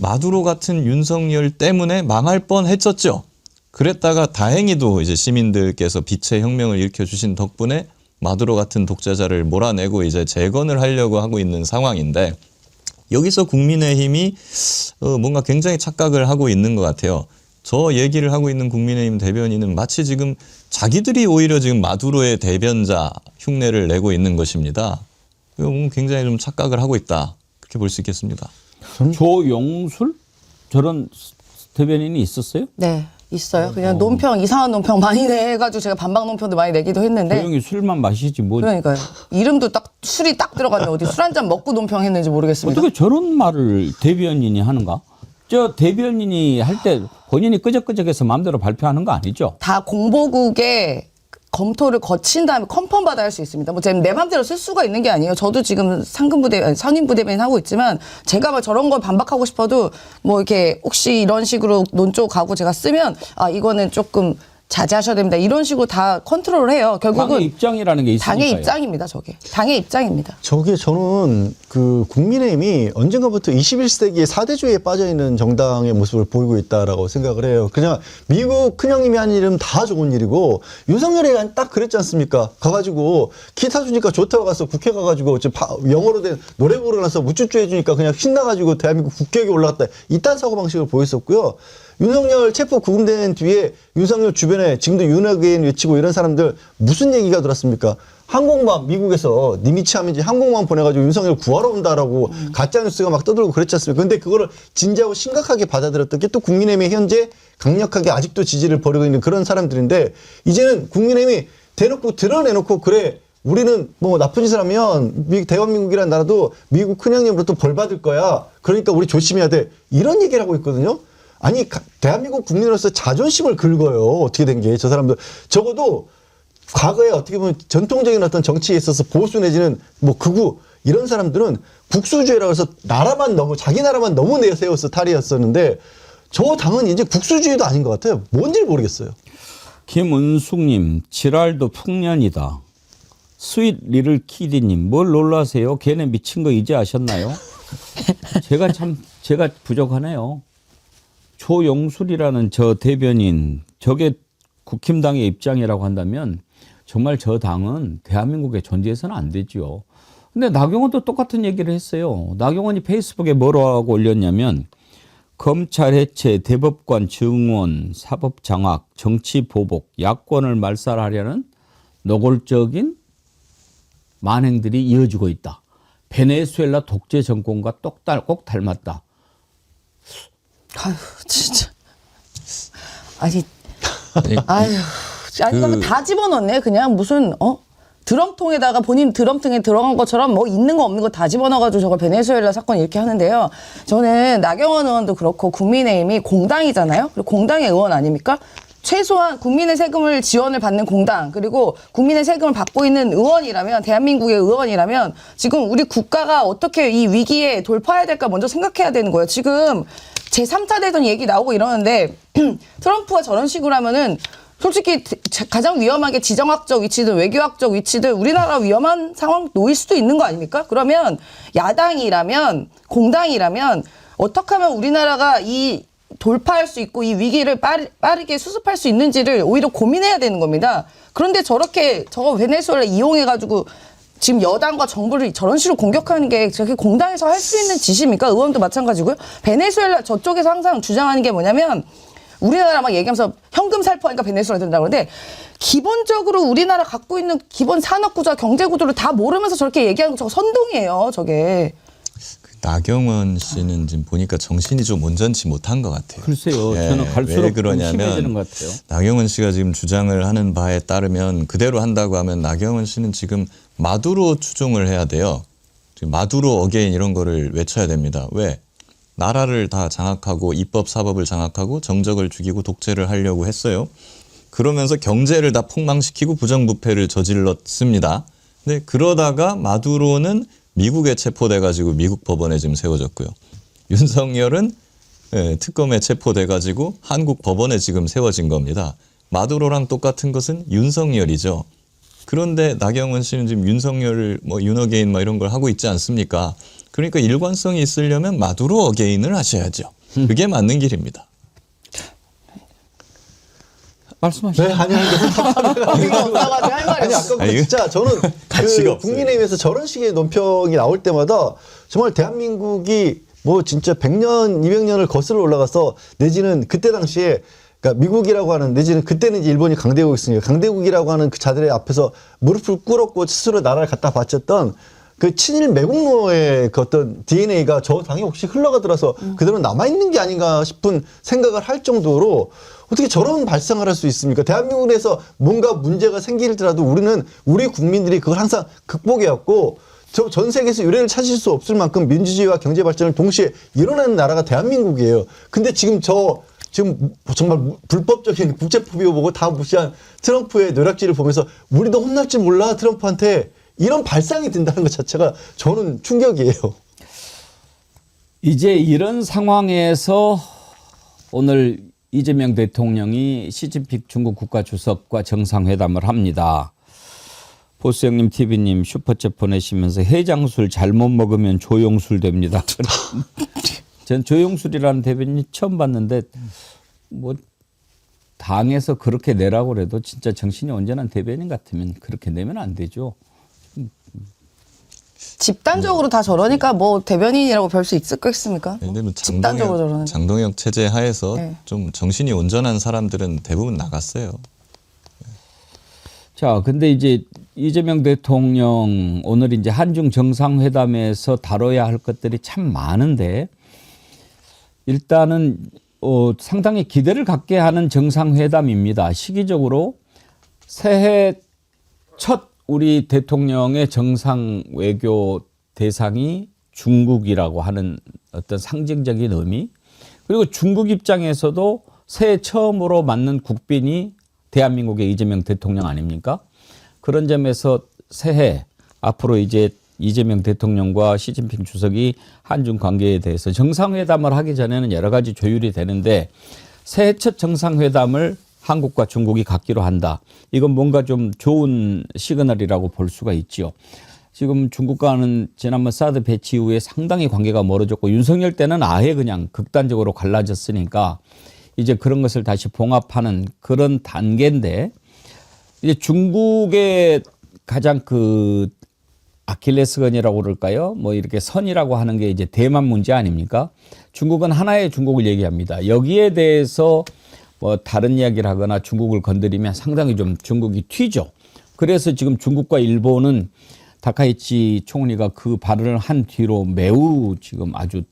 마두로 같은 윤석열 때문에 망할 뻔했었죠. 그랬다가 다행히도 이제 시민들께서 빛의 혁명을 일으켜주신 덕분에 마두로 같은 독재자를 몰아내고 이제 재건을 하려고 하고 있는 상황인데 여기서 국민의힘이 뭔가 굉장히 착각을 하고 있는 것 같아요. 저 얘기를 하고 있는 국민의힘 대변인은 마치 지금 자기들이 오히려 지금 마두로의 대변자 흉내를 내고 있는 것입니다. 굉장히 좀 착각을 하고 있다. 그렇게 볼 수 있겠습니다. 조용술 저런 대변인이 있었어요? 네. 있어요. 그냥 논평, 이상한 논평 많이 내가지고 제가 반박 논평도 많이 내기도 했는데. 조용히 술만 마시지 뭐. 그러니까요. 이름도 딱 술이 딱 들어갔는데 어디 술 한 잔 먹고 논평했는지 모르겠습니다. 어떻게 저런 말을 대변인이 하는가? 저 대변인이 할 때 본인이 끄적끄적해서 마음대로 발표하는 거 아니죠? 다 공보국의 검토를 거친 다음에 컨펌 받아야 할 수 있습니다. 뭐 내 맘대로 쓸 수가 있는 게 아니에요. 저도 지금 상임부대변인 하고 있지만 제가 막 저런 걸 반박하고 싶어도 뭐 이렇게 혹시 이런 식으로 논조 가고 제가 쓰면 아 이거는 조금 자제하셔야 됩니다. 이런 식으로 다 컨트롤을 해요. 결국은 당의 입장이라는 게 있으니까요. 당의 입장입니다. 저게 당의 입장입니다. 저게 저는 그 국민의힘이 언젠가부터 21세기의 4대주의에 빠져있는 정당의 모습을 보이고 있다라고 생각을 해요. 그냥 미국 큰형님이 한 일은 다 좋은 일이고 윤석열이 딱 그랬지 않습니까? 가가지고 기타 주니까 좋다고 가서 국회 가가지고 영어로 된 노래 부르면서 무쭈쭈 해주니까 그냥 신나가지고 대한민국 국회에 올라갔다. 이딴 사고방식을 보였었고요. 윤석열 체포 구금된 뒤에 윤석열 주변에 지금도 윤핵인 외치고 이런 사람들 무슨 얘기가 돌았습니까? 항공모함 미국에서 니미치함인지 항공모함 보내가지고 윤석열 구하러 온다라고 가짜뉴스가 막 떠들고 그랬지 않습니까? 근데 그거를 진지하고 심각하게 받아들였던 게 또 국민의힘이 현재 강력하게 아직도 지지를 벌이고 있는 그런 사람들인데 이제는 국민의힘이 대놓고 드러내놓고 그래 우리는 뭐 나쁜 짓을 하면 대한민국이라는 나라도 미국 큰형님으로부터 벌 받을 거야. 그러니까 우리 조심해야 돼. 이런 얘기를 하고 있거든요. 아니 대한민국 국민으로서 자존심을 긁어요. 어떻게 된 게 저 사람들 적어도 과거에 어떻게 보면 전통적인 어떤 정치에 있어서 보수 내지는 뭐 극우 이런 사람들은 국수주의라고 해서 자기 나라만 너무 내세워서 탈이었었는데 저 당은 이제 국수주의도 아닌 것 같아요. 뭔지 모르겠어요. 김은숙님 지랄도 풍년이다. 스윗 리를 키디님 뭘 놀라세요? 걔네 미친 거 이제 아셨나요? 제가 부족하네요. 조용술이라는 저 대변인 저게 국힘당의 입장이라고 한다면 정말 저 당은 대한민국에 존재해서는 안 되죠. 근데 나경원도 똑같은 얘기를 했어요. 나경원이 페이스북에 뭐라고 올렸냐면 검찰 해체, 대법관 증원, 사법 장악, 정치 보복, 야권을 말살하려는 노골적인 만행들이 이어지고 있다. 베네수엘라 독재 정권과 꼭 닮았다. 아유 진짜 아유 그러면 다 집어넣네 그냥 무슨 드럼통에다가 본인 드럼통에 들어간 것처럼 뭐 있는 거 없는 거 다 집어넣어가지고 저걸 베네수엘라 사건 이렇게 하는데요. 저는 나경원 의원도 그렇고 국민의힘이 공당이잖아요. 그리고 공당의 의원 아닙니까? 최소한 국민의 세금을 지원을 받는 공당 그리고 국민의 세금을 받고 있는 의원이라면 대한민국의 의원이라면 지금 우리 국가가 어떻게 이 위기에 돌파해야 될까 먼저 생각해야 되는 거예요. 지금 제3차 대전 얘기 나오고 이러는데 트럼프가 저런 식으로 하면은 솔직히 가장 위험하게 지정학적 위치든 외교학적 위치든 우리나라 위험한 상황 놓일 수도 있는 거 아닙니까? 그러면 야당이라면 공당이라면 어떻게 하면 우리나라가 이 돌파할 수 있고 이 위기를 빠르게 수습할 수 있는지를 오히려 고민해야 되는 겁니다. 그런데 저거 베네수엘라 이용해가지고 지금 여당과 정부를 저런 식으로 공격하는 게 저게 공당에서 할 수 있는 짓입니까? 의원도 마찬가지고요. 베네수엘라 저쪽에서 항상 주장하는 게 뭐냐면 우리나라 막 얘기하면서 현금 살포하니까 베네수엘라 된다고 그러는데 기본적으로 우리나라 갖고 있는 기본 산업구조와 경제구조를 다 모르면서 저렇게 얘기하는 거 저거 선동이에요. 저게. 나경원 씨는 지금 보니까 정신이 좀 온전치 못한 것 같아요. 글쎄요. 저는 갈수록 왜 그러냐면 심해지는 것 같아요. 나경원 씨가 지금 주장을 하는 바에 따르면 그대로 한다고 하면 나경원 씨는 지금 마두로 추종을 해야 돼요. 지금 마두로 어게인 이런 거를 외쳐야 됩니다. 왜? 나라를 다 장악하고 입법 사법을 장악하고 정적을 죽이고 독재를 하려고 했어요. 그러면서 경제를 다 폭망시키고 부정부패를 저질렀습니다. 근데 그러다가 마두로는 미국에 체포돼가지고 미국 법원에 지금 세워졌고요. 윤석열은 특검에 체포돼가지고 한국 법원에 지금 세워진 겁니다. 마두로랑 똑같은 것은 윤석열이죠. 그런데 나경원 씨는 지금 윤석열 뭐 윤어게인 뭐 이런 걸 하고 있지 않습니까? 그러니까 일관성이 있으려면 마두로 어게인을 하셔야죠. 그게 맞는 길입니다. 말씀하시죠. 네, 아니, 없어가지고 할 말이 아니, 없어. 아까 진짜 저는 가치가 없어요. 국민의힘에서 저런 식의 논평이 나올 때마다 정말 대한민국이 뭐 진짜 100년, 200년을 거슬러 올라가서 내지는 그때 당시에 그러니까 미국이라고 하는 내지는 그때는 이제 일본이 강대국이었으니까 강대국이라고 하는 그 자들의 앞에서 무릎을 꿇었고 스스로 나라를 갖다 바쳤던 그 친일 매국노의 그 어떤 DNA가 저 당에 혹시 흘러가더라서 그대로 남아있는 게 아닌가 싶은 생각을 할 정도로 어떻게 저런 발상을 할 수 있습니까? 대한민국에서 뭔가 문제가 생기더라도 우리는 우리 국민들이 그걸 항상 극복해왔고 전 세계에서 유례를 찾을 수 없을 만큼 민주주의와 경제 발전을 동시에 이뤄내는 나라가 대한민국이에요. 근데 지금 지금 정말 불법적인 국제법이고 보고 다 무시한 트럼프의 노략질을 보면서 우리도 혼날 줄 몰라 트럼프한테 이런 발상이 든다는 것 자체가 저는 충격이에요. 이제 이런 상황에서 오늘 이재명 대통령이 시진핑 중국 국가주석과 정상회담을 합니다. 보수형님 TV님 슈퍼챗 보내시면서 해장술 잘못 먹으면 조용술 됩니다. 전 조용술이라는 대변인 처음 봤는데 뭐 당에서 그렇게 내라고 그래도 진짜 정신이 온전한 대변인 같으면 그렇게 내면 안 되죠. 집단적으로 다 저러니까 뭐 대변인이라고 별 수 있겠습니까? 근데 뭐 집단적으로 저러는. 장동혁 체제 하에서 네. 좀 정신이 온전한 사람들은 대부분 나갔어요. 자, 근데 이제 이재명 대통령 오늘 이제 한중 정상회담에서 다뤄야 할 것들이 참 많은데 일단은 상당히 기대를 갖게 하는 정상회담입니다. 시기적으로 새해 첫 우리 대통령의 정상 외교 대상이 중국이라고 하는 어떤 상징적인 의미, 그리고 중국 입장에서도 새해 처음으로 맞는 국빈이 대한민국의 이재명 대통령 아닙니까? 그런 점에서 새해 앞으로 이제 이재명 대통령과 시진핑 주석이 한중 관계에 대해서 정상회담을 하기 전에는 여러 가지 조율이 되는데 새해 첫 정상회담을 한국과 중국이 갖기로 한다. 이건 뭔가 좀 좋은 시그널이라고 볼 수가 있죠. 지금 중국과는 지난번 사드 배치 이후에 상당히 관계가 멀어졌고 윤석열 때는 아예 그냥 극단적으로 갈라졌으니까 이제 그런 것을 다시 봉합하는 그런 단계인데 이제 중국의 가장 그 아킬레스건이라고 그럴까요? 뭐 이렇게 선이라고 하는 게 이제 대만 문제 아닙니까? 중국은 하나의 중국을 얘기합니다. 여기에 대해서 뭐 다른 이야기를 하거나 중국을 건드리면 상당히 좀 중국이 튀죠. 그래서 지금 중국과 일본은 다카이치 총리가 그 발언을 한 뒤로 매우 지금 아주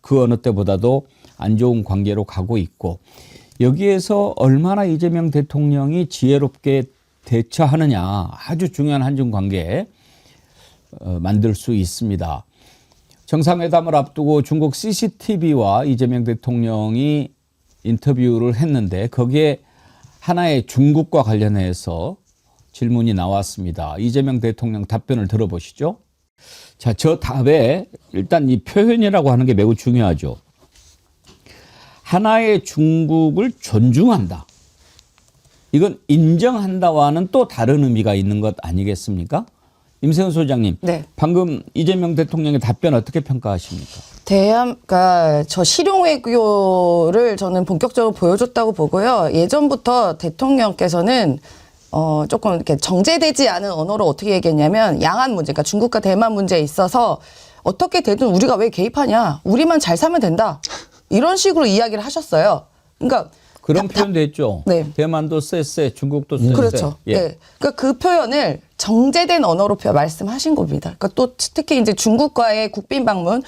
그 어느 때보다도 안 좋은 관계로 가고 있고 여기에서 얼마나 이재명 대통령이 지혜롭게 대처하느냐 아주 중요한 한중 관계 만들 수 있습니다. 정상회담을 앞두고 중국 CCTV와 이재명 대통령이 인터뷰를 했는데 거기에 하나의 중국과 관련해서 질문이 나왔습니다. 이재명 대통령 답변을 들어보시죠. 자, 저 답에 일단 이 표현이라고 하는 게 매우 중요하죠. 하나의 중국을 존중한다. 이건 인정한다와는 또 다른 의미가 있는 것 아니겠습니까? 임세훈 소장님, 네. 방금 이재명 대통령의 답변 어떻게 평가하십니까? 그러니까 저 실용 외교를 저는 본격적으로 보여줬다고 보고요. 예전부터 대통령께서는 조금 이렇게 정제되지 않은 언어로 어떻게 얘기했냐면 양안 문제, 그러니까 중국과 대만 문제에 있어서 어떻게 되든 우리가 왜 개입하냐, 우리만 잘 사면 된다, 이런 식으로 이야기를 하셨어요. 그러니까 그런 표현도 했죠. 네. 대만도 쎄쎄, 중국도 쎄쎄. 그렇죠. 예. 예. 그러니까 그 표현을 정제된 언어로 말씀하신 겁니다. 그러니까 또 특히 이제 중국과의 국빈 방문,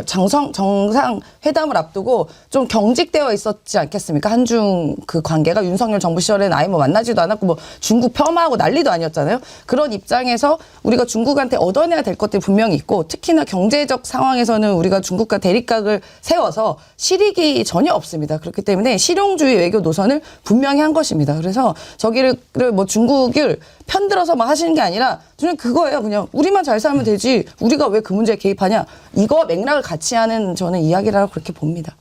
정상 회담을 앞두고 좀 경직되어 있었지 않겠습니까? 한중 그 관계가 윤석열 정부 시절에는 아예 뭐 만나지도 않았고 뭐 중국 폄하하고 난리도 아니었잖아요. 그런 입장에서 우리가 중국한테 얻어내야 될 것들이 분명히 있고 특히나 경제적 상황에서는 우리가 중국과 대립각을 세워서 실익이 전혀 없습니다. 그렇기 때문에 실용주의 외교 노선을 분명히 한 것입니다. 그래서 저기를 뭐 중국을 편들어서 막 하시는 게 아니라 저는 그거예요. 그냥 우리만 잘 살면 되지 우리가 왜 그 문제에 개입하냐. 이거 맥락을 같이 하는 저는 이야기라고 그렇게 봅니다.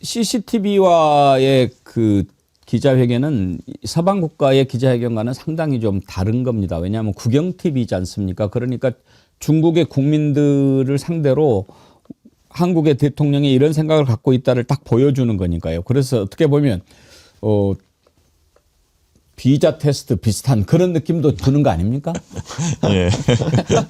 CCTV와의 그 기자회견은 서방 국가의 기자회견과는 상당히 좀 다른 겁니다. 왜냐하면 국영 TV이지 않습니까? 그러니까 중국의 국민들을 상대로 한국의 대통령이 이런 생각을 갖고 있다를 딱 보여주는 거니까요. 그래서 어떻게 보면 비자 테스트 비슷한 그런 느낌도 드는 거 아닙니까? 예.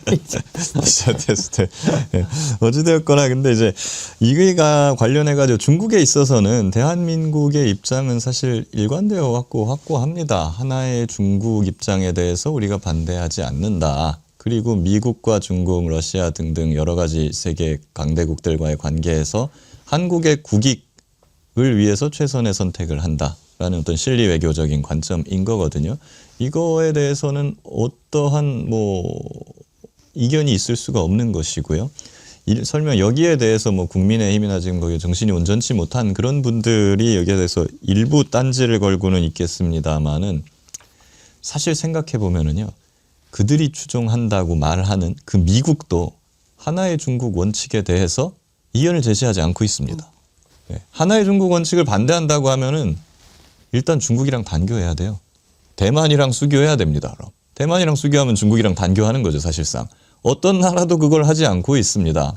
비자 테스트. 예. 어찌되었거나 근데 이제 이거가 관련해가지고 중국에 있어서는 대한민국의 입장은 사실 일관되어 왔고 확고합니다. 하나의 중국 입장에 대해서 우리가 반대하지 않는다. 그리고 미국과 중국, 러시아 등등 여러 가지 세계 강대국들과의 관계에서 한국의 국익을 위해서 최선의 선택을 한다. 라는 어떤 실리 외교적인 관점인 거거든요. 이거에 대해서는 어떠한 이견이 있을 수가 없는 것이고요. 설명 여기에 대해서 국민의힘이나 지금 거기 정신이 온전치 못한 그런 분들이 여기에 대해서 일부 딴지를 걸고는 있겠습니다만은 사실 생각해 보면은요. 그들이 추종한다고 말하는 그 미국도 하나의 중국 원칙에 대해서 이견을 제시하지 않고 있습니다. 네. 하나의 중국 원칙을 반대한다고 하면은 일단 중국이랑 단교해야 돼요. 대만이랑 수교해야 됩니다. 그럼. 대만이랑 수교하면 중국이랑 단교하는 거죠, 사실상. 어떤 나라도 그걸 하지 않고 있습니다.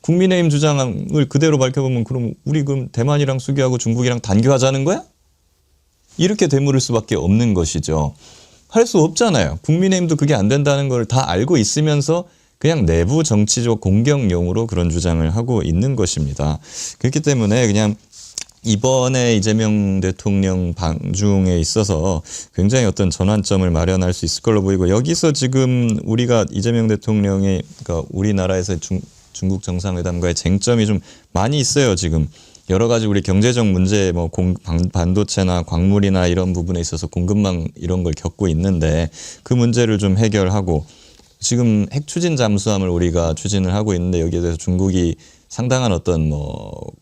국민의힘 주장을 그대로 밝혀보면 그럼 우리 그럼 대만이랑 수교하고 중국이랑 단교하자는 거야? 이렇게 되물을 수밖에 없는 것이죠. 할 수 없잖아요. 국민의힘도 그게 안 된다는 걸 다 알고 있으면서 그냥 내부 정치적 공격용으로 그런 주장을 하고 있는 것입니다. 그렇기 때문에 그냥 이번에 이재명 대통령 방중에 있어서 굉장히 어떤 전환점을 마련할 수 있을 걸로 보이고 여기서 지금 우리가 이재명 대통령의 그러니까 우리나라에서의 중국 정상회담과의 쟁점이 좀 많이 있어요. 지금 여러 가지 우리 경제적 문제 반도체나 광물이나 이런 부분에 있어서 공급망 이런 걸 겪고 있는데 그 문제를 좀 해결하고 지금 핵 추진 잠수함을 우리가 추진을 하고 있는데 여기에 대해서 중국이 상당한 어떤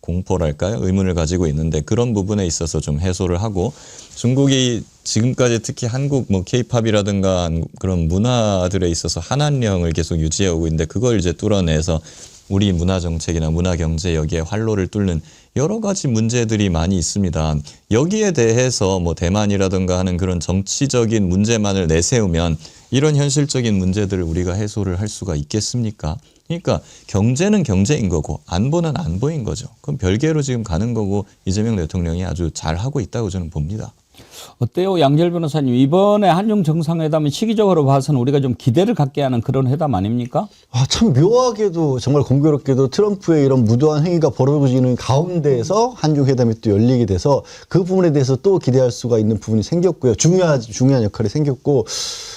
공포랄까요? 의문을 가지고 있는데 그런 부분에 있어서 좀 해소를 하고 중국이 지금까지 특히 한국 K-팝이라든가 그런 문화들에 있어서 한한령을 계속 유지해 오고 있는데 그걸 이제 뚫어내서 우리 문화 정책이나 문화 경제 여기에 활로를 뚫는 여러 가지 문제들이 많이 있습니다. 여기에 대해서 대만이라든가 하는 그런 정치적인 문제만을 내세우면 이런 현실적인 문제들을 우리가 해소를 할 수가 있겠습니까? 그러니까 경제는 경제인 거고 안보는 안보인 거죠. 그럼 별개로 지금 가는 거고 이재명 대통령이 아주 잘하고 있다고 저는 봅니다. 어때요? 양재열 변호사님. 이번에 한중 정상회담은 시기적으로 봐서는 우리가 좀 기대를 갖게 하는 그런 회담 아닙니까? 참 묘하게도 정말 공교롭게도 트럼프의 이런 무도한 행위가 벌어지는 가운데에서 한중 회담이 또 열리게 돼서 그 부분에 대해서 또 기대할 수가 있는 부분이 생겼고요. 중요한 역할이 생겼고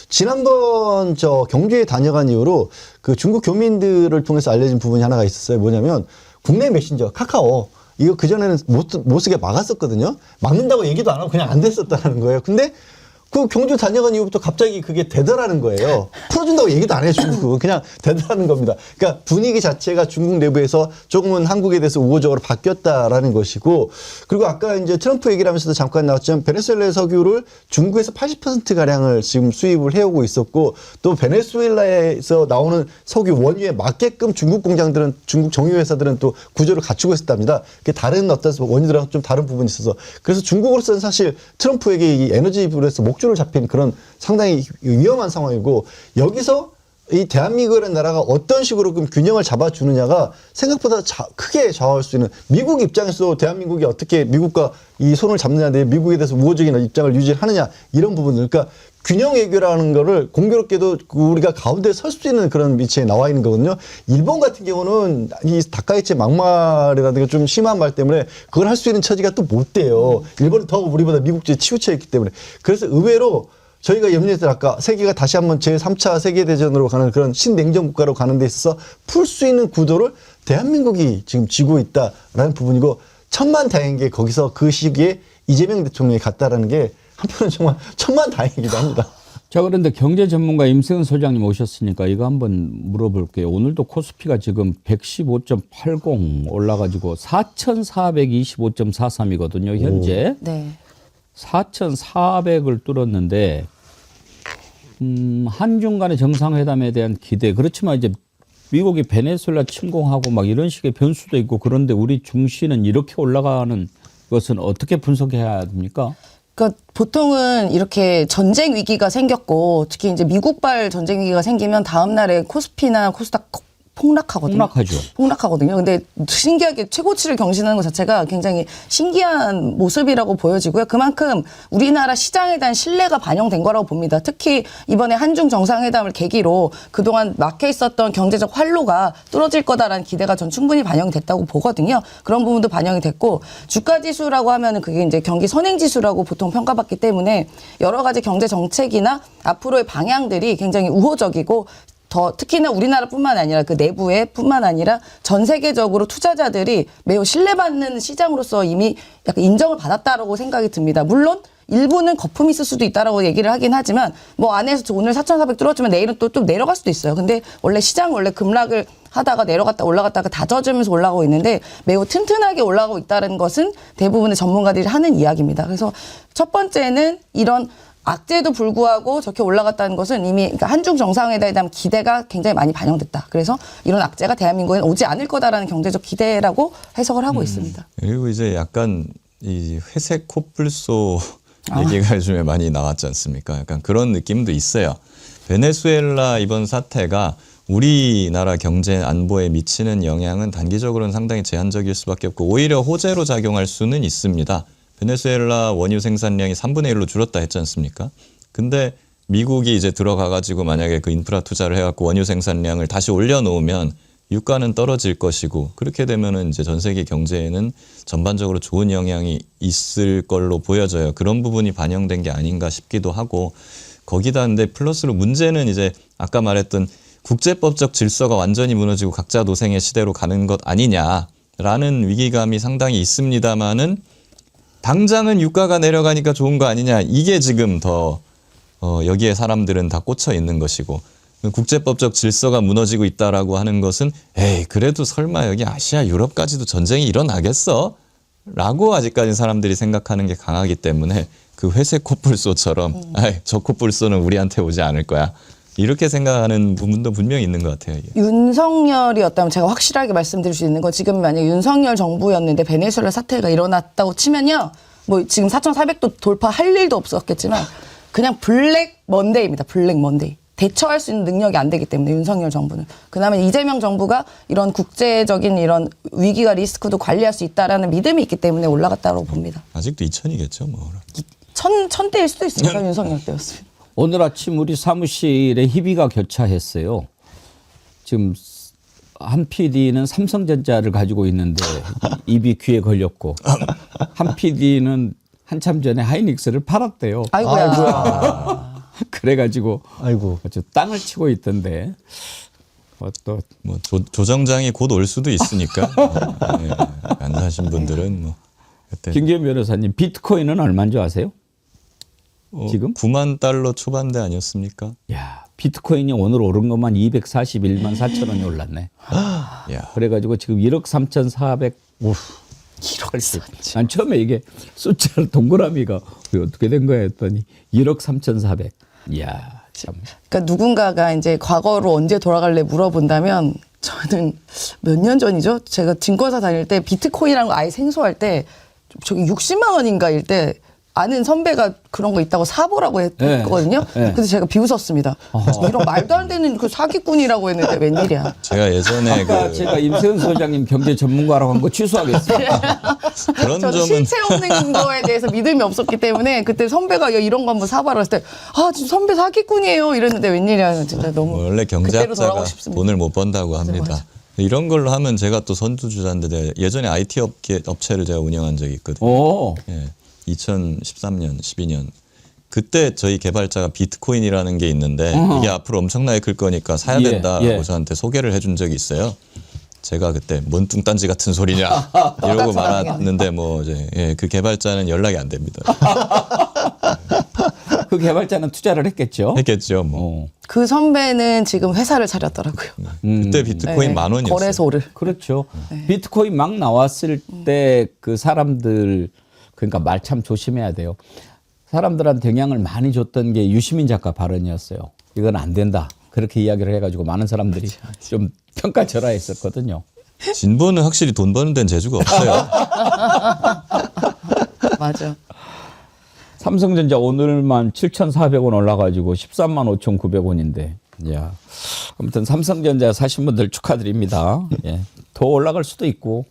지난번 경주에 다녀간 이후로 그 중국 교민들을 통해서 알려진 부분이 하나가 있었어요. 뭐냐면 국내 메신저 카카오 이거 그전에는 못 쓰게 막았었거든요. 막는다고 얘기도 안 하고 그냥 안 됐었다는 거예요. 근데 그 경주 다녀간 이후부터 갑자기 그게 되더라는 거예요. 풀어준다고 얘기도 안 해요, 중국은. 그냥 되더라는 겁니다. 그러니까 분위기 자체가 중국 내부에서 조금은 한국에 대해서 우호적으로 바뀌었다라는 것이고, 그리고 아까 이제 트럼프 얘기를 하면서도 잠깐 나왔지만 베네수엘라 석유를 중국에서 80%가량을 지금 수입을 해오고 있었고, 또 베네수엘라에서 나오는 석유 원유에 맞게끔 중국 공장들은, 중국 정유회사들은 또 구조를 갖추고 있었답니다. 그게 다른 어떤 원유들하고 좀 다른 부분이 있어서. 그래서 중국으로서는 사실 트럼프에게 이 에너지 불에서 목줄을 잡힌 그런 상당히 위험한 상황이고, 여기서 이 대한민국이라는 나라가 어떤 식으로 그럼 균형을 잡아주느냐가 생각보다 크게 좌우할 수 있는, 미국 입장에서 대한민국이 어떻게 미국과 이 손을 잡느냐, 미국에 대해서 우호적인 입장을 유지하느냐, 이런 부분들. 그러니까 균형 외교라는 거를 공교롭게도 우리가 가운데 설 수 있는 그런 위치에 나와 있는 거거든요. 일본 같은 경우는 이 다카이치 막말이라든가 좀 심한 말 때문에 그걸 할 수 있는 처지가 또 못 돼요. 일본은 더 우리보다 미국주의에 치우쳐 있기 때문에. 그래서 의외로 저희가 염려했던 아까 세계가 다시 한번 제3차 세계대전으로 가는 그런 신냉전 국가로 가는 데 있어서 풀 수 있는 구도를 대한민국이 지금 쥐고 있다라는 부분이고, 천만다행인 게 거기서 그 시기에 이재명 대통령이 갔다라는 게 한편은 정말 천만다행이기도 합니다. 자, 그런데 경제 전문가 임세은 소장님 오셨으니까 이거 한번 물어볼게요. 오늘도 코스피가 지금 115.80 올라가지고 4,425.43이거든요, 현재. 네. 4,400을 뚫었는데 한중 간의 정상회담에 대한 기대 그렇지만 이제 미국이 베네수엘라 침공하고 막 이런 식의 변수도 있고 그런데 우리 중시는 이렇게 올라가는 것은 어떻게 분석해야 됩니까? 그러니까 보통은 이렇게 전쟁 위기가 생겼고 특히 이제 미국발 전쟁 위기가 생기면 다음 날에 코스피나 코스닥 폭락하거든요. 폭락하죠. 폭락하거든요. 근데 신기하게 최고치를 경신하는 것 자체가 굉장히 신기한 모습이라고 보여지고요. 그만큼 우리나라 시장에 대한 신뢰가 반영된 거라고 봅니다. 특히 이번에 한중 정상회담을 계기로 그동안 막혀 있었던 경제적 활로가 뚫어질 거다라는 기대가 전 충분히 반영이 됐다고 보거든요. 그런 부분도 반영이 됐고 주가 지수라고 하면은 그게 이제 경기 선행 지수라고 보통 평가받기 때문에 여러 가지 경제 정책이나 앞으로의 방향들이 굉장히 우호적이고 더 특히나 우리나라뿐만 아니라 그 내부에 뿐만 아니라 전 세계적으로 투자자들이 매우 신뢰받는 시장으로서 이미 약간 인정을 받았다라고 생각이 듭니다. 물론 일부는 거품이 있을 수도 있다라고 얘기를 하긴 하지만 뭐 안에서 오늘 4,400 뚫었지만 내일은 또 좀 내려갈 수도 있어요. 근데 원래 시장 원래 급락을 하다가 내려갔다 올라갔다가 다져주면서 올라가고 있는데 매우 튼튼하게 올라가고 있다는 것은 대부분의 전문가들이 하는 이야기입니다. 그래서 첫 번째는 이런 악재도 불구하고 저렇게 올라갔다는 것은 이미 그러니까 한중 정상회담에 대한 기대가 굉장히 많이 반영됐다. 그래서 이런 악재가 대한민국에는 오지 않을 거다라는 경제적 기대라고 해석을 하고 있습니다. 그리고 이제 약간 이 회색 코뿔소 얘기가 요즘에 많이 나왔지 않습니까? 약간 그런 느낌도 있어요. 베네수엘라 이번 사태가 우리나라 경제 안보에 미치는 영향은 단기적으로는 상당히 제한적일 수밖에 없고 오히려 호재로 작용할 수는 있습니다. 베네수엘라 원유 생산량이 3분의 1로 줄었다 했지 않습니까? 근데 미국이 이제 들어가가지고 만약에 그 인프라 투자를 해갖고 원유 생산량을 다시 올려놓으면 유가는 떨어질 것이고 그렇게 되면은 이제 전 세계 경제에는 전반적으로 좋은 영향이 있을 걸로 보여져요. 그런 부분이 반영된 게 아닌가 싶기도 하고 거기다 근데 플러스로 문제는 이제 아까 말했던 국제법적 질서가 완전히 무너지고 각자 노생의 시대로 가는 것 아니냐라는 위기감이 상당히 있습니다만은 당장은 유가가 내려가니까 좋은 거 아니냐 이게 지금 더 여기에 사람들은 다 꽂혀 있는 것이고 국제법적 질서가 무너지고 있다라고 하는 것은 에이 그래도 설마 여기 아시아 유럽까지도 전쟁이 일어나겠어? 라고 아직까지 사람들이 생각하는 게 강하기 때문에 그 회색 코뿔소처럼 아이 저 코뿔소는 우리한테 오지 않을 거야 이렇게 생각하는 부분도 분명히 있는 것 같아요. 이게. 윤석열이었다면 제가 확실하게 말씀드릴 수 있는 건 지금 만약 윤석열 정부였는데 베네수엘라 사태가 일어났다고 치면요. 뭐 지금 4,400도 돌파할 일도 없었겠지만 그냥 블랙 먼데이입니다. 블랙 먼데이. 대처할 수 있는 능력이 안 되기 때문에 윤석열 정부는. 그다음에 이재명 정부가 이런 국제적인 이런 위기가 리스크도 관리할 수 있다라는 믿음이 있기 때문에 올라갔다고 봅니다. 아직도 2000이겠죠. 뭐. 1000대일 수도 있습니다. 윤석열 때였으면. 오늘 아침 우리 사무실에 희비가 교차했어요. 지금 한 PD는 삼성전자를 가지고 있는데 입이 귀에 걸렸고 한 PD는 한참 전에 하이닉스를 팔았대요. 아이고야. 그래가지고 아이고. 아주 땅을 치고 있던데 또 뭐 조정장이 곧 올 수도 있으니까 네, 안 사신 분들은 뭐 그때 김기현 변호사님 비트코인은 얼마인 줄 아세요? 지금? 9만 달러 초반대 아니었습니까? 야 비트코인이 오늘 오른 것만 241만 4천 원이 올랐네. 야. 그래가지고 지금 1억 3,400. 1억 3천. 난 처음에 이게 숫자를 동그라미가 왜 어떻게 된 거야 했더니 1억 3,400. 이야 참. 그러니까 누군가가 이제 과거로 언제 돌아갈래 물어본다면 저는 몇 년 전이죠. 제가 증권사 다닐 때 비트코인이라는 거 아예 생소할 때 저기 60만 원인가일 때 아는 선배가 그런 거 있다고 사보라고 했거든요. 네. 그래서 제가 비웃었습니다. 이런 말도 안 되는 그 사기꾼이라고 했는데 웬일이야. 제가 예전에 아까 제가 임세훈 소장님 경제 전문가라고 한 거 취소하겠습니다. 그런 저도 점은 실체 없는 거에 대해서 믿음이 없었기 때문에 그때 선배가 야, 이런 거 한번 사봐라 했을 때 아 지금 선배 사기꾼이에요 이랬는데 웬일이야. 진짜 너무 원래 그때로 경제학자가 돌아가고 싶습니다. 돈을 못 번다고 합니다. 맞아. 이런 걸로 하면 제가 또 선두주자인데 예전에 IT 업체를 제가 운영한 적이 있거든요. 오. 예, 2013년, 12년. 그때 저희 개발자가 비트코인이라는 게 있는데 이게 앞으로 엄청나게 클 거니까 사야 예, 된다고 예. 저한테 소개를 해준 적이 있어요. 제가 그때 뭔 뚱딴지 같은 소리냐 이러고 말았는데 뭐 이제 예, 그 개발자는 연락이 안 됩니다. 그 개발자는 투자를 했겠죠. 했겠죠. 뭐 그 선배는 지금 회사를 차렸더라고요. 그때 비트코인 네, 10,000원이었어요. 거래소를. 그렇죠. 비트코인 막 나왔을 때 그 사람들 그러니까 말 참 조심해야 돼요. 사람들한테 영향을 많이 줬던 게 유시민 작가 발언이었어요. 이건 안 된다. 그렇게 이야기를 해가지고 많은 사람들이 좀 평가절하했었거든요. 진보는 확실히 돈 버는 데는 재주가 없어요. 맞아. 삼성전자 오늘만 7,400원 올라가지고 13만 5,900원인데, 야, 아무튼 삼성전자 사신 분들 축하드립니다. 예, 더 올라갈 수도 있고.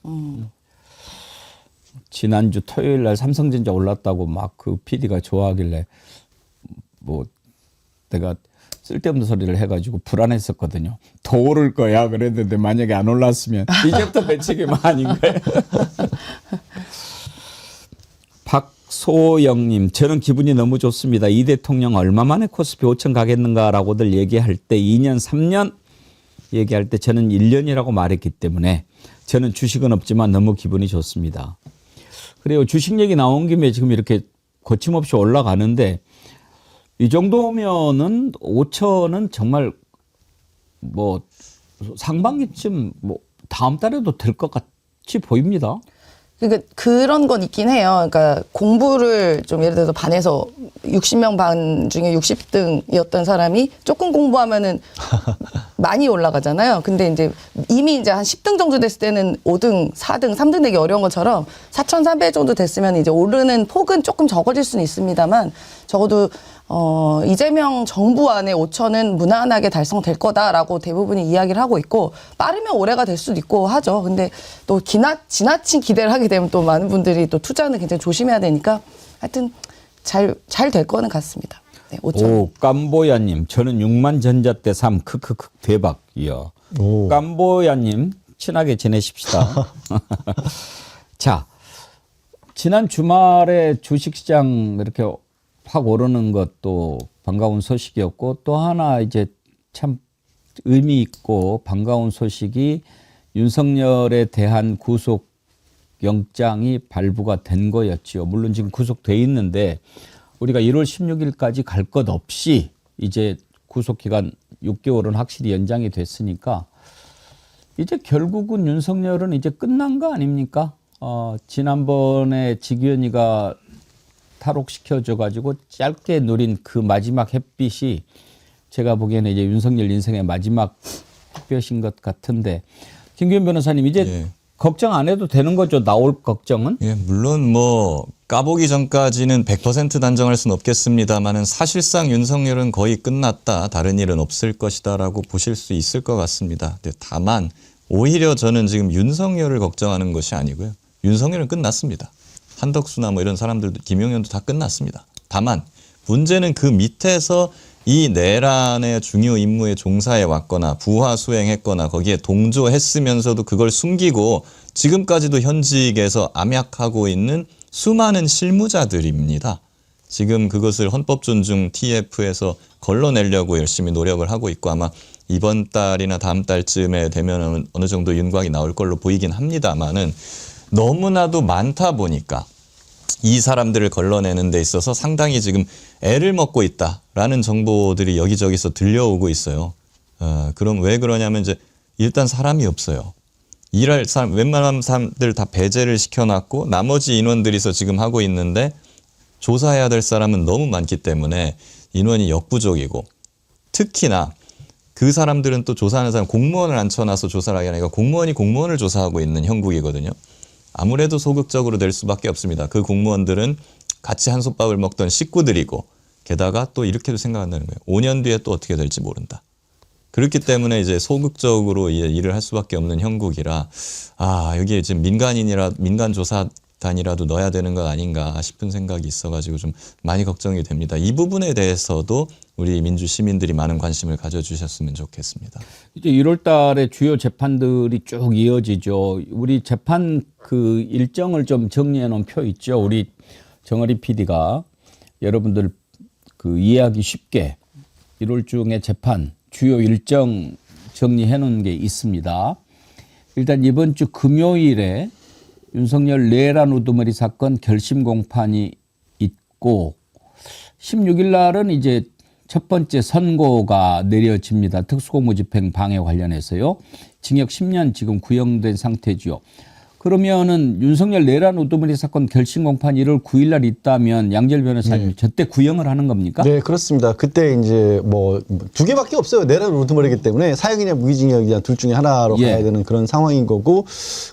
지난주 토요일 날 삼성전자 올랐다고 막 그 PD가 좋아하길래 뭐 내가 쓸데없는 소리를 해가지고 불안했었거든요. 더 오를 거야 그랬는데 만약에 안 올랐으면 이제부터 매치기만 아닌 거예요. 박소영님, 저는 기분이 너무 좋습니다. 이 대통령 얼마 만에 코스피 5천 가겠는가라고들 얘기할 때 2년, 3년 얘기할 때 저는 1년이라고 말했기 때문에 저는 주식은 없지만 너무 기분이 좋습니다. 그래요. 주식 얘기 나온 김에 지금 이렇게 거침없이 올라가는데 이 정도면은 5천은 정말 뭐 상반기쯤 뭐 다음 달에도 될 것 같이 보입니다. 그러니까 그런 건 있긴 해요. 그러니까 공부를 좀 예를 들어서 반에서 60명 반 중에 60등이었던 사람이 조금 공부하면은 많이 올라가잖아요. 근데 이제 이미 이제 한 10등 정도 됐을 때는 5등, 4등, 3등 되기 어려운 것처럼 4,300 정도 됐으면 이제 오르는 폭은 조금 적어질 수는 있습니다만 적어도 이재명 정부 안에 5천은 무난하게 달성될 거다라고 대부분이 이야기를 하고 있고 빠르면 올해가 될 수도 있고 하죠. 근데 또 지나친 기대를 하게 되면 또 많은 분들이 또 투자는 굉장히 조심해야 되니까 하여튼 잘 될 거는 같습니다. 네, 5천. 오, 깜보야님, 저는 6만 전자대 3 크크크 대박. 이야. 오. 깜보야님 친하게 지내십시다. 자, 지난 주말에 주식시장 이렇게 확 오르는 것도 반가운 소식이었고 또 하나 이제 참 의미 있고 반가운 소식이 윤석열에 대한 구속 영장이 발부가 된 거였지요. 물론 지금 구속돼 있는데 우리가 1월 16일까지 갈 것 없이 이제 구속기간 6개월은 확실히 연장이 됐으니까 이제 결국은 윤석열은 이제 끝난 거 아닙니까? 지난번에 직위원이가 탈옥시켜줘가지고 짧게 누린 그 마지막 햇빛이 제가 보기에는 이제 윤석열 인생의 마지막 햇볕인 것 같은데 김규현 변호사님 이제 예. 걱정 안 해도 되는 거죠? 나올 걱정은? 예, 물론 뭐 까보기 전까지는 100% 단정할 수는 없겠습니다만은 사실상 윤석열은 거의 끝났다. 다른 일은 없을 것이다라고 보실 수 있을 것 같습니다. 근데 다만 오히려 저는 지금 윤석열을 걱정하는 것이 아니고요. 윤석열은 끝났습니다. 한덕수나 뭐 이런 사람들도 김용현도 다 끝났습니다. 다만 문제는 그 밑에서 이 내란의 중요 임무에 종사해 왔거나 부하 수행했거나 거기에 동조했으면서도 그걸 숨기고 지금까지도 현직에서 암약하고 있는 수많은 실무자들입니다. 지금 그것을 헌법존중 TF에서 걸러내려고 열심히 노력을 하고 있고 아마 이번 달이나 다음 달쯤에 되면 어느 정도 윤곽이 나올 걸로 보이긴 합니다만은 너무나도 많다 보니까 이 사람들을 걸러내는 데 있어서 상당히 지금 애를 먹고 있다라는 정보들이 여기저기서 들려오고 있어요. 그럼 왜 그러냐면 이제 일단 사람이 없어요. 일할 사람, 웬만한 사람들 다 배제를 시켜놨고 나머지 인원들이서 지금 하고 있는데 조사해야 될 사람은 너무 많기 때문에 인원이 역부족이고 특히나 그 사람들은 또 조사하는 사람 공무원을 앉혀놔서 조사를 하게 하니까 공무원이 공무원을 조사하고 있는 형국이거든요. 아무래도 소극적으로 될 수밖에 없습니다. 그 공무원들은 같이 한솥밥을 먹던 식구들이고 게다가 또 이렇게도 생각한다는 거예요. 5년 뒤에 또 어떻게 될지 모른다. 그렇기 때문에 이제 소극적으로 일을 할 수밖에 없는 형국이라 여기에 지금 민간 조사단이라도 넣어야 되는 것 아닌가 싶은 생각이 있어가지고 좀 많이 걱정이 됩니다. 이 부분에 대해서도 우리 민주 시민들이 많은 관심을 가져주셨으면 좋겠습니다. 이제 1월 달에 주요 재판들이 쭉 이어지죠. 우리 재판 그 일정을 좀 정리해 놓은 표 있죠. 우리 정어리 PD가 여러분들 그 이해하기 쉽게 1월 중에 재판 주요 일정 정리해 놓은 게 있습니다. 일단 이번 주 금요일에 윤석열 내란 우두머리 사건 결심 공판이 있고 16일 날은 이제 첫 번째 선고가 내려집니다. 특수공무집행 방해 관련해서요. 징역 10년 지금 구형된 상태죠. 그러면은 윤석열 내란 우두머리 사건 결심 공판 1월 9일 날 있다면 양재열 변호사님 저때 구형을 하는 겁니까? 네, 그렇습니다. 그때 이제 뭐 두 개밖에 없어요. 내란 우두머리이기 때문에 사형이냐 무기징역이냐 둘 중에 하나로 예. 가야 되는 그런 상황인 거고,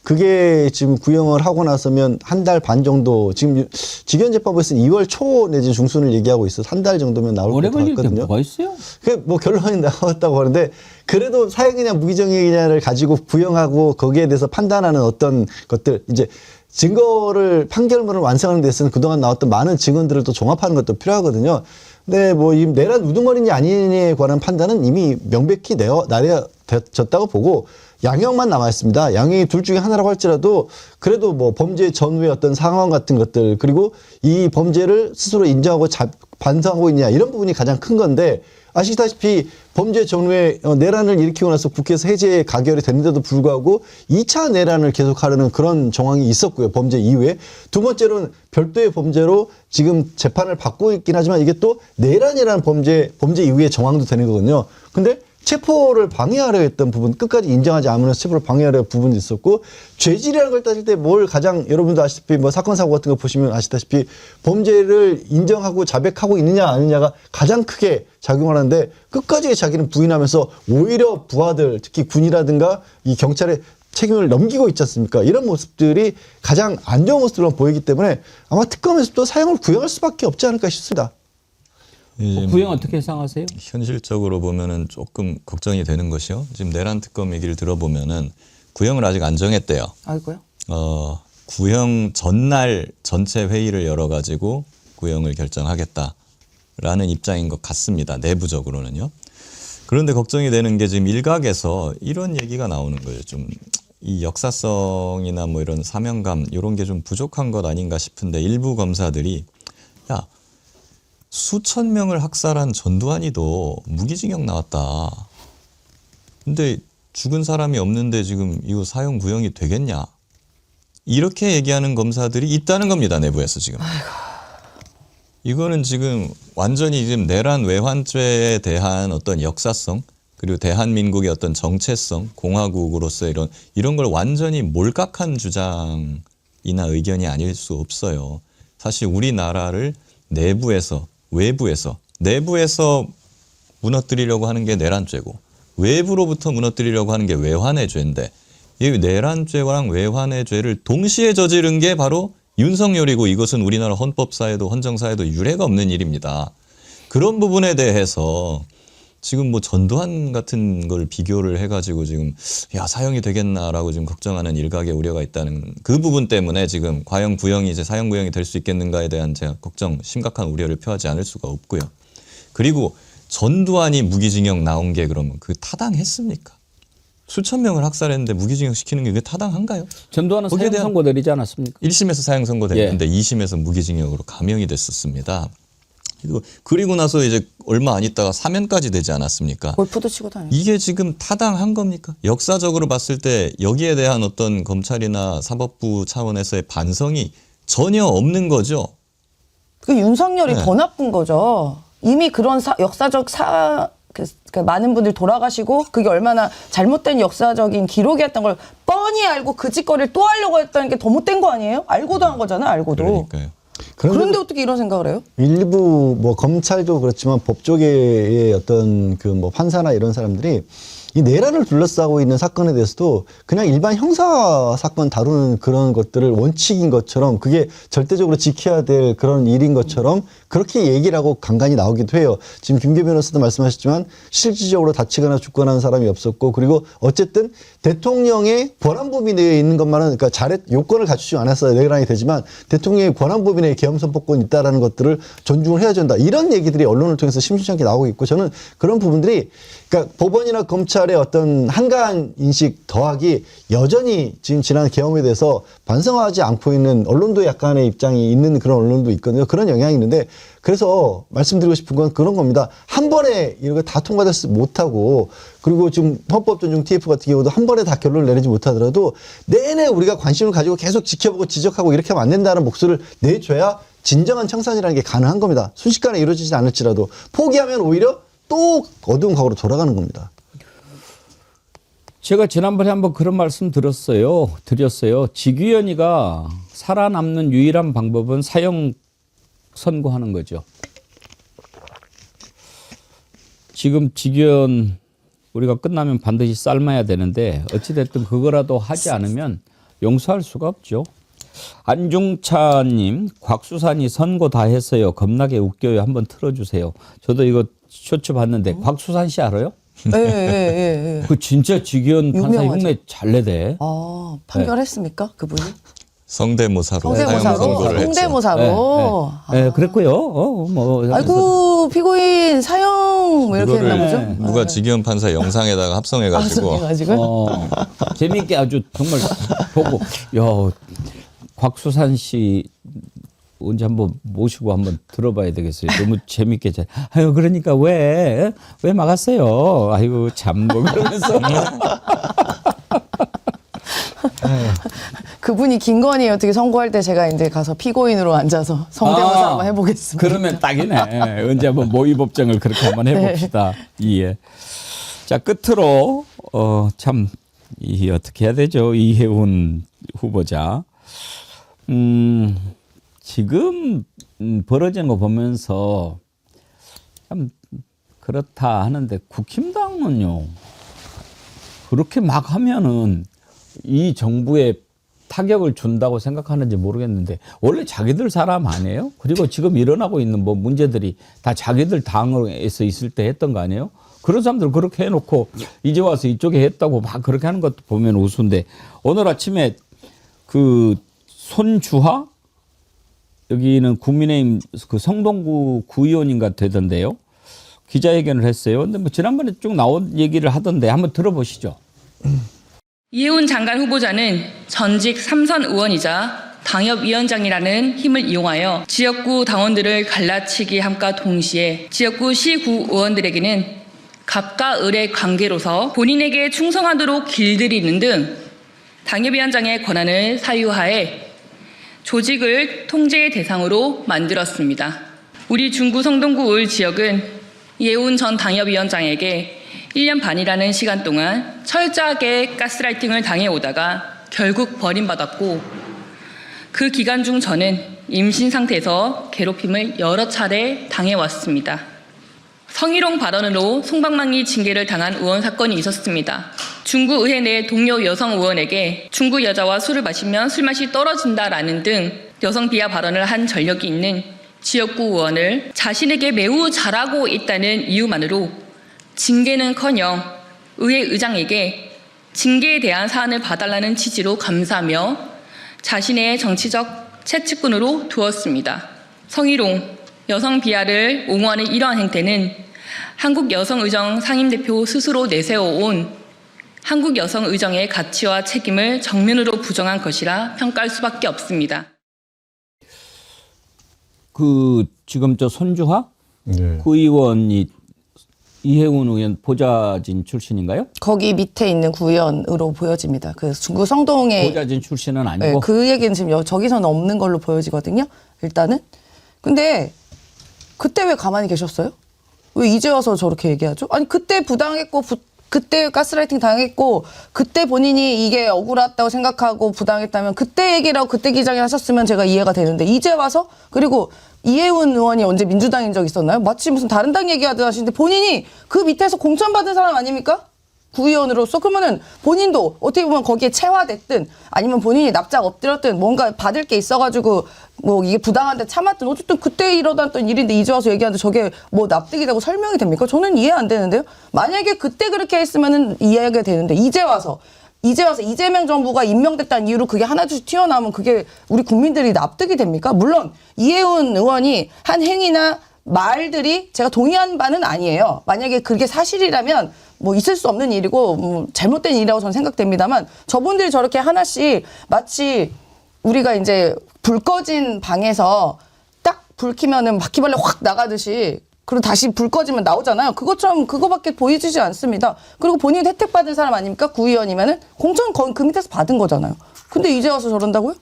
그게 지금 구형을 하고 나서면 한 달 반 정도, 지금 직연재판부에서는 2월 초 내지 중순을 얘기하고 있어서 한 달 정도면 나올 오래 것 걸릴 게 같거든요. 뭐가 있어요? 그 뭐 결론이 나왔다고 하는데, 그래도 사형이냐 무기징역이냐를 가지고 구형하고 거기에 대해서 판단하는 어떤 것들, 이제 증거를 판결문을 완성하는 데 있어서는 그동안 나왔던 많은 증언들을 또 종합하는 것도 필요하거든요. 근데 뭐 이 내란 우두머리냐 아니냐에 관한 판단은 이미 명백히 내려졌다고 보고 양형만 남아 있습니다. 양형이 둘 중에 하나라고 할지라도 그래도 뭐 범죄 전후의 어떤 상황 같은 것들, 그리고 이 범죄를 스스로 인정하고 반성하고 있냐, 이런 부분이 가장 큰 건데, 아시다시피 범죄 전후에 내란을 일으키고 나서 국회에서 해제 가결이 됐는데도 불구하고 2차 내란을 계속하려는 그런 정황이 있었고요. 범죄 이후에. 두 번째로는 별도의 범죄로 지금 재판을 받고 있긴 하지만 이게 또 내란이라는 범죄 이후의 정황도 되는 거거든요. 근데 체포를 방해하려 했던 부분, 끝까지 인정하지 않으면서 체포를 방해하려 했던 부분도 있었고, 죄질이라는 걸 따질 때 뭘 가장, 여러분도 아시다시피 뭐 사건 사고 같은 거 보시면 아시다시피 범죄를 인정하고 자백하고 있느냐 아니냐가 가장 크게 작용하는데, 끝까지 자기는 부인하면서 오히려 부하들, 특히 군이라든가 이 경찰에 책임을 넘기고 있지 않습니까? 이런 모습들이 가장 안 좋은 모습으로 보이기 때문에 아마 특검에서도 사형을 구형할 수밖에 없지 않을까 싶습니다. 구형 어떻게 예상하세요? 현실적으로 보면은 조금 걱정이 되는 것이요. 지금 내란 특검 얘기를 들어보면은 구형을 아직 안 정했대요. 아이고요. 구형 전날 전체 회의를 열어가지고 구형을 결정하겠다라는 입장인 것 같습니다. 내부적으로는요. 그런데 걱정이 되는 게 지금 일각에서 이런 얘기가 나오는 거예요. 좀 이 역사성이나 뭐 이런 사명감 이런 게 좀 부족한 것 아닌가 싶은데, 일부 검사들이 야, 수천 명을 학살한 전두환이도 무기징역 나왔다. 근데 죽은 사람이 없는데 지금 이거 사형 구형이 되겠냐? 이렇게 얘기하는 검사들이 있다는 겁니다. 내부에서 지금. 이거는 지금 완전히 지금 내란 외환죄에 대한 어떤 역사성, 그리고 대한민국의 어떤 정체성, 공화국으로서 이런 걸 완전히 몰각한 주장이나 의견이 아닐 수 없어요. 사실 우리나라를 내부에서 외부에서, 내부에서 무너뜨리려고 하는 게 내란죄고 외부로부터 무너뜨리려고 하는 게 외환의 죄인데, 이 내란죄랑 외환의 죄를 동시에 저지른 게 바로 윤석열이고, 이것은 우리나라 헌법사에도 헌정사에도 유례가 없는 일입니다. 그런 부분에 대해서 지금 뭐 전두환 같은 걸 비교를 해가지고 지금 야, 사형이 되겠나라고 지금 걱정하는 일각의 우려가 있다는 그 부분 때문에 지금 과연 구형이 이제 사형 구형이 될 수 있겠는가에 대한 제가 걱정, 심각한 우려를 표하지 않을 수가 없고요. 그리고 전두환이 무기징역 나온 게 그러면 그 타당했습니까? 수천 명을 학살했는데 무기징역 시키는 게 그게 타당한가요? 전두환은 거기에 사형 대한 선고 내리지 않았습니까? 1심에서 사형 선고됐는데 2심에서 무기징역으로 감형이 됐었습니다. 그리고 나서 이제 얼마 안 있다가 사면까지 되지 않았습니까? 골프도 치고 다녀. 이게 지금 타당한 겁니까? 역사적으로 봤을 때 여기에 대한 어떤 검찰이나 사법부 차원에서의 반성이 전혀 없는 거죠. 그 윤석열이 네. 더 나쁜 거죠. 이미 그런 역사적 그 많은 분들 돌아가시고 그게 얼마나 잘못된 역사적인 기록이었던 걸 뻔히 알고 그 짓거리를 또 하려고 했다는 게 더 못된 거 아니에요? 알고도 한 거잖아요. 알고도. 그러니까요. 그런데 어떻게 이런 생각을 해요? 일부 뭐 검찰도 그렇지만 법조계의 어떤 그 뭐 판사나 이런 사람들이 이 내란을 둘러싸고 있는 사건에 대해서도 그냥 일반 형사 사건 다루는 그런 것들을 원칙인 것처럼, 그게 절대적으로 지켜야 될 그런 일인 것처럼 그렇게 얘기를 하고 간간히 나오기도 해요. 지금 김규 변호사도 말씀하셨지만 실질적으로 다치거나 죽거나 하는 사람이 없었고, 그리고 어쨌든 대통령의 권한법이 내에 있는 것만은, 그러니까 요건을 갖추지 않았어야 내란이 되지만 대통령의 권한법이 내에 계엄선포권이 있다라는 것들을 존중을 해야 된다. 이런 얘기들이 언론을 통해서 심심찮게 나오고 있고, 저는 그런 부분들이, 그러니까 법원이나 검찰의 어떤 한가한 인식 더하기 여전히 지금 지난 계엄에 대해서 반성하지 않고 있는 언론도 약간의 입장이 있는 그런 언론도 있거든요. 그런 영향이 있는데, 그래서 말씀드리고 싶은 건 그런 겁니다. 한 번에 이런 거 다 통과되지 못하고, 그리고 지금 헌법 존중 TF 같은 경우도 한 번에 다 결론을 내리지 못하더라도 내내 우리가 관심을 가지고 계속 지켜보고 지적하고 이렇게 하면 안 된다는 목소리를 내줘야 진정한 청산이라는 게 가능한 겁니다. 순식간에 이루어지지 않을지라도 포기하면 오히려 또 어두운 과거로 돌아가는 겁니다. 제가 지난번에 한번 그런 말씀 드렸어요. 직위원회가 살아남는 유일한 방법은 사형 선고하는 거죠. 지금 직위원 우리가 끝나면 반드시 삶아야 되는데 어찌됐든 그거라도 하지 않으면 용서할 수가 없죠. 안중차님, 곽수산이 선고 다 했어요. 겁나게 웃겨요. 한번 틀어주세요. 저도 이거 쇼츠 봤는데 곽수산 씨 알아요? 예. 그 진짜 직위원 판사 유명하죠. 흉내 잘 내대. 아, 판결했습니까? 그분이? 성대모사로 사형 선고를 했죠. 성대모사로. 네, 그랬고요. 아이고, 피고인 사형 뭐 이렇게 했나 보죠? 이거를 누가 직위원 판사 영상에다가 합성해가지고 해가지고. 재미있게 아주 정말 보고, 야, 곽수산 씨 언제 한번 모시고 한번 들어봐야 되겠어요. 너무 재밌게 잘. 아유, 그러니까 왜 막았어요? 아이고, 참, 뭐 그러면서. 그분이 김건희 어떻게 선고할 때 제가 이제 가서 피고인으로 앉아서 성대모사 한번 해보겠습니다. 그러면 딱이네. 언제 한번 모의법정을 그렇게 한번 해봅시다. 예. 자, 끝으로, 참, 어떻게 해야 되죠? 이혜훈 후보자. 지금 벌어지는 거 보면서 참 그렇다 하는데 국힘당은요. 그렇게 막 하면은 이 정부에 타격을 준다고 생각하는지 모르겠는데 원래 자기들 사람 아니에요? 그리고 지금 일어나고 있는 뭐 문제들이 다 자기들 당에서 있을 때 했던 거 아니에요? 그런 사람들 그렇게 해놓고 이제 와서 이쪽에 했다고 막 그렇게 하는 것도 보면 우스운데 오늘 아침에 그 손주하 여기는 국민의힘 그 성동구 구의원인가 되던데요. 기자회견을 했어요. 근데 뭐 지난번에 쭉 나온 얘기를 하던데 한번 들어보시죠. 이혜훈 장관 후보자는 전직 3선 의원이자 당협위원장이라는 힘을 이용하여 지역구 당원들을 갈라치기 함과 동시에 지역구 시구 의원들에게는 갑과 을의 관계로서 본인에게 충성하도록 길들이는 등 당협위원장의 권한을 사유하에 조직을 통제의 대상으로 만들었습니다. 우리 중구 성동구 을 지역은 이혜훈 전 당협위원장에게 1년 반이라는 시간 동안 철저하게 가스라이팅을 당해오다가 결국 버림받았고 그 기간 중 저는 임신 상태에서 괴롭힘을 여러 차례 당해왔습니다. 성희롱 발언으로 솜방망이 징계를 당한 의원 사건이 있었습니다. 중구 의회 내 동료 여성 의원에게 중구 여자와 술을 마시면 술맛이 떨어진다라는 등 여성 비하 발언을 한 전력이 있는 지역구 의원을 자신에게 매우 잘하고 있다는 이유만으로 징계는커녕 의회 의장에게 징계에 대한 사안을 봐달라는 취지로 감사하며 자신의 정치적 채찍꾼으로 두었습니다. 성희롱, 여성 비하를 옹호하는 이러한 행태는 한국여성의정 상임대표 스스로 내세워온 한국여성의정의 가치와 책임을 정면으로 부정한 것이라 평가할 수밖에 없습니다. 그 지금 저 손주하 네. 구의원이 이혜훈 의원 보좌진 출신인가요? 거기 밑에 있는 구의원으로 보여집니다. 그 중구 성동에 보좌진 출신은 아니고. 네, 그 얘기는 지금 저기서는 없는 걸로 보여지거든요. 일단은. 근데 그때 왜 가만히 계셨어요? 왜 이제 와서 저렇게 얘기하죠? 아니 그때 부당했고 그때 가스라이팅 당했고 그때 본인이 이게 억울했다고 생각하고 부당했다면 그때 얘기를 하고 그때 기자회 하셨으면 제가 이해가 되는데 이제 와서 그리고 이혜훈 의원이 언제 민주당인 적 있었나요? 마치 무슨 다른 당 얘기하듯 하시는데 본인이 그 밑에서 공천받은 사람 아닙니까? 구의원으로서 그러면은 본인도 어떻게 보면 거기에 체화됐든 아니면 본인이 납작 엎드렸든 뭔가 받을 게 있어가지고 뭐 이게 부당한데 참았든 어쨌든 그때 일어났던 일인데 이제 와서 얘기하는데 저게 뭐 납득이 되고 설명이 됩니까? 저는 이해 안 되는데요. 만약에 그때 그렇게 했으면은 이해가 되는데 이제 와서 이재명 정부가 임명됐다는 이유로 그게 하나둘씩 튀어나오면 그게 우리 국민들이 납득이 됩니까? 물론 이혜훈 의원이 한 행위나 말들이 제가 동의한 바는 아니에요. 만약에 그게 사실이라면 뭐 있을 수 없는 일이고 잘못된 일이라고 저는 생각됩니다만 저분들이 저렇게 하나씩 마치 우리가 이제 불 꺼진 방에서 딱 불 켜면은 바퀴벌레 확 나가듯이 그리고 다시 불 꺼지면 나오잖아요. 그것처럼 그거밖에 보이지지 않습니다. 그리고 본인이 혜택받은 사람 아닙니까? 구의원이면은 공천 그 밑에서 받은 거잖아요. 근데 이제 와서 저런다고요?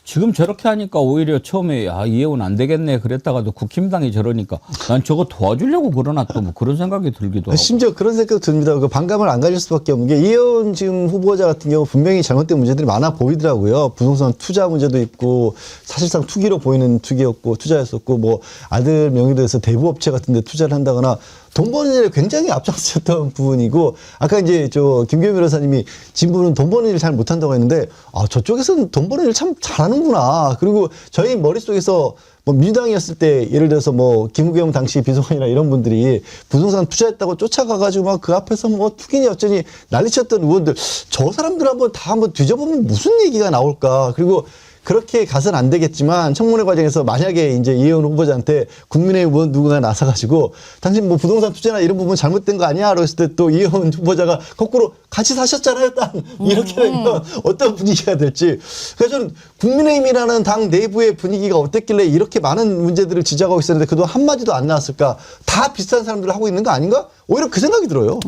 지금 저렇게 하니까 오히려 처음에 이해원 안 되겠네 그랬다가도 국힘당이 저러니까 난 저거 도와주려고 그러나 또 뭐 그런 생각이 들기도 하고. 심지어 그런 생각도 듭니다. 그 반감을 안 가질 수밖에 없는 게 이혜원 지금 후보자 같은 경우 분명히 잘못된 문제들이 많아 보이더라고요. 부동산 투자 문제도 있고 사실상 투기로 보이는 투자였었고 뭐 아들 명의로 해서 대부업체 같은 데 투자를 한다거나 돈 버는 일에 굉장히 앞장섰던 부분이고 아까 이제 김경민 변호사님이 진보는 돈 버는 일 잘 못한다고 했는데 저쪽에서는 돈 버는 일 참 잘하는구나. 그리고 저희 머릿속에서 뭐 민주당이었을 때 예를 들어서 뭐 김우겸 당시 비서관이나 이런 분들이 부동산 투자했다고 쫓아가가지고 막 그 앞에서 뭐 투기니 어쩌니 난리쳤던 의원들 저 사람들 한번 뒤져보면 무슨 얘기가 나올까. 그리고 그렇게 가서는 안 되겠지만 청문회 과정에서 만약에 이제 이혜원 후보자한테 국민의힘 의원 누군가 나서가지고 당신 뭐 부동산 투자나 이런 부분 잘못된 거 아니야? 그랬을 때 또 이혜원 후보자가 거꾸로 같이 사셨잖아요, 땅 이렇게 되면 어떤 분위기가 될지. 그래서 저는 국민의힘이라는 당 내부의 분위기가 어땠길래 이렇게 많은 문제들을 지적하고 있었는데 그동안 한마디도 안 나왔을까? 다 비슷한 사람들 하고 있는 거 아닌가? 오히려 그 생각이 들어요.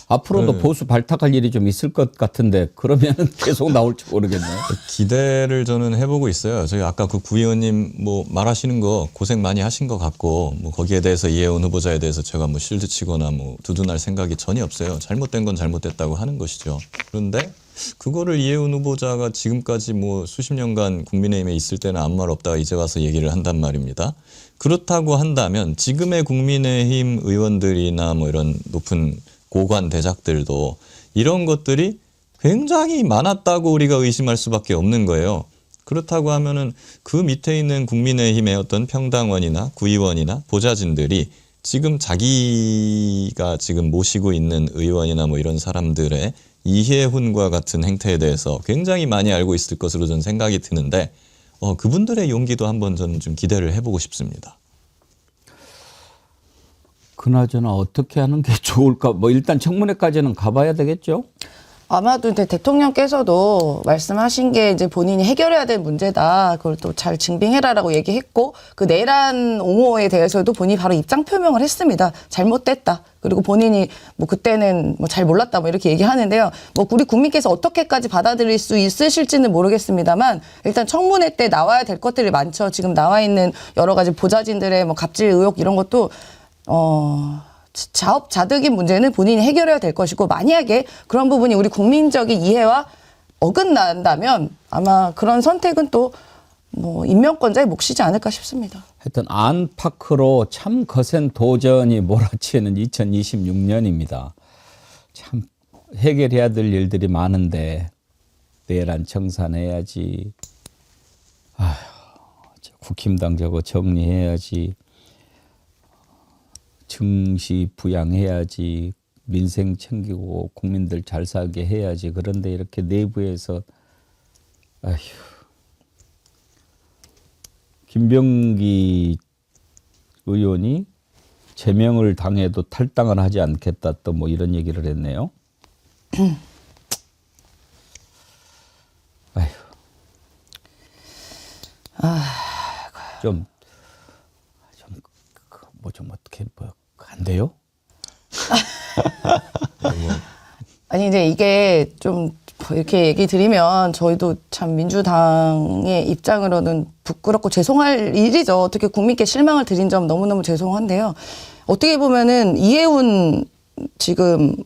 앞으로도 보수 발탁할 일이 좀 있을 것 같은데 그러면 계속 나올지 모르겠네요. 기대를 저는 해보고 있어요. 저희 아까 그 구의원님 뭐 말하시는 거 고생 많이 하신 것 같고 뭐 거기에 대해서 이혜원 후보자에 대해서 제가 뭐 실드 치거나 뭐 두둔할 생각이 전혀 없어요. 잘못된 건 잘못됐다고 하는 것이죠. 그런데 그거를 이혜원 후보자가 지금까지 뭐 수십 년간 국민의힘에 있을 때는 아무 말 없다가 이제 와서 얘기를 한단 말입니다. 그렇다고 한다면 지금의 국민의힘 의원들이나 뭐 이런 높은 고관 대작들도 이런 것들이 굉장히 많았다고 우리가 의심할 수밖에 없는 거예요. 그렇다고 하면은 그 밑에 있는 국민의힘의 어떤 평당원이나 구의원이나 보좌진들이 지금 자기가 지금 모시고 있는 의원이나 뭐 이런 사람들의 이해훈과 같은 행태에 대해서 굉장히 많이 알고 있을 것으로 저는 생각이 드는데 그분들의 용기도 한번 저는 좀 기대를 해보고 싶습니다. 그나저나 어떻게 하는 게 좋을까? 뭐 일단 청문회까지는 가봐야 되겠죠? 아마도 이제 대통령께서도 말씀하신 게 이제 본인이 해결해야 될 문제다. 그걸 또 잘 증빙해라라고 얘기했고 그 내란 옹호에 대해서도 본인이 바로 입장 표명을 했습니다. 잘못됐다. 그리고 본인이 뭐 그때는 뭐 잘 몰랐다 뭐 이렇게 얘기하는데요. 뭐 우리 국민께서 어떻게까지 받아들일 수 있으실지는 모르겠습니다만 일단 청문회 때 나와야 될 것들이 많죠. 지금 나와 있는 여러 가지 보좌진들의 뭐 갑질 의혹 이런 것도 자업자득인 문제는 본인이 해결해야 될 것이고 만약에 그런 부분이 우리 국민적인 이해와 어긋난다면 아마 그런 선택은 또 뭐 임명권자의 몫이지 않을까 싶습니다. 하여튼 안팎으로 참 거센 도전이 몰아치는 2026년입니다. 참 해결해야 될 일들이 많은데 내란 청산해야지. 국힘당 저거 정리해야지. 증시 부양해야지. 민생 챙기고 국민들 잘 살게 해야지. 그런데 이렇게 내부에서 김병기 의원이 제명을 당해도 탈당을 하지 않겠다 또 뭐 이런 얘기를 했네요. 좀 어떻게 안 돼요? 아니 이제 이게 좀 이렇게 얘기 드리면 저희도 참 민주당의 입장으로는 부끄럽고 죄송할 일이죠. 어떻게 국민께 실망을 드린 점 너무너무 죄송한데요. 어떻게 보면은 이혜훈 지금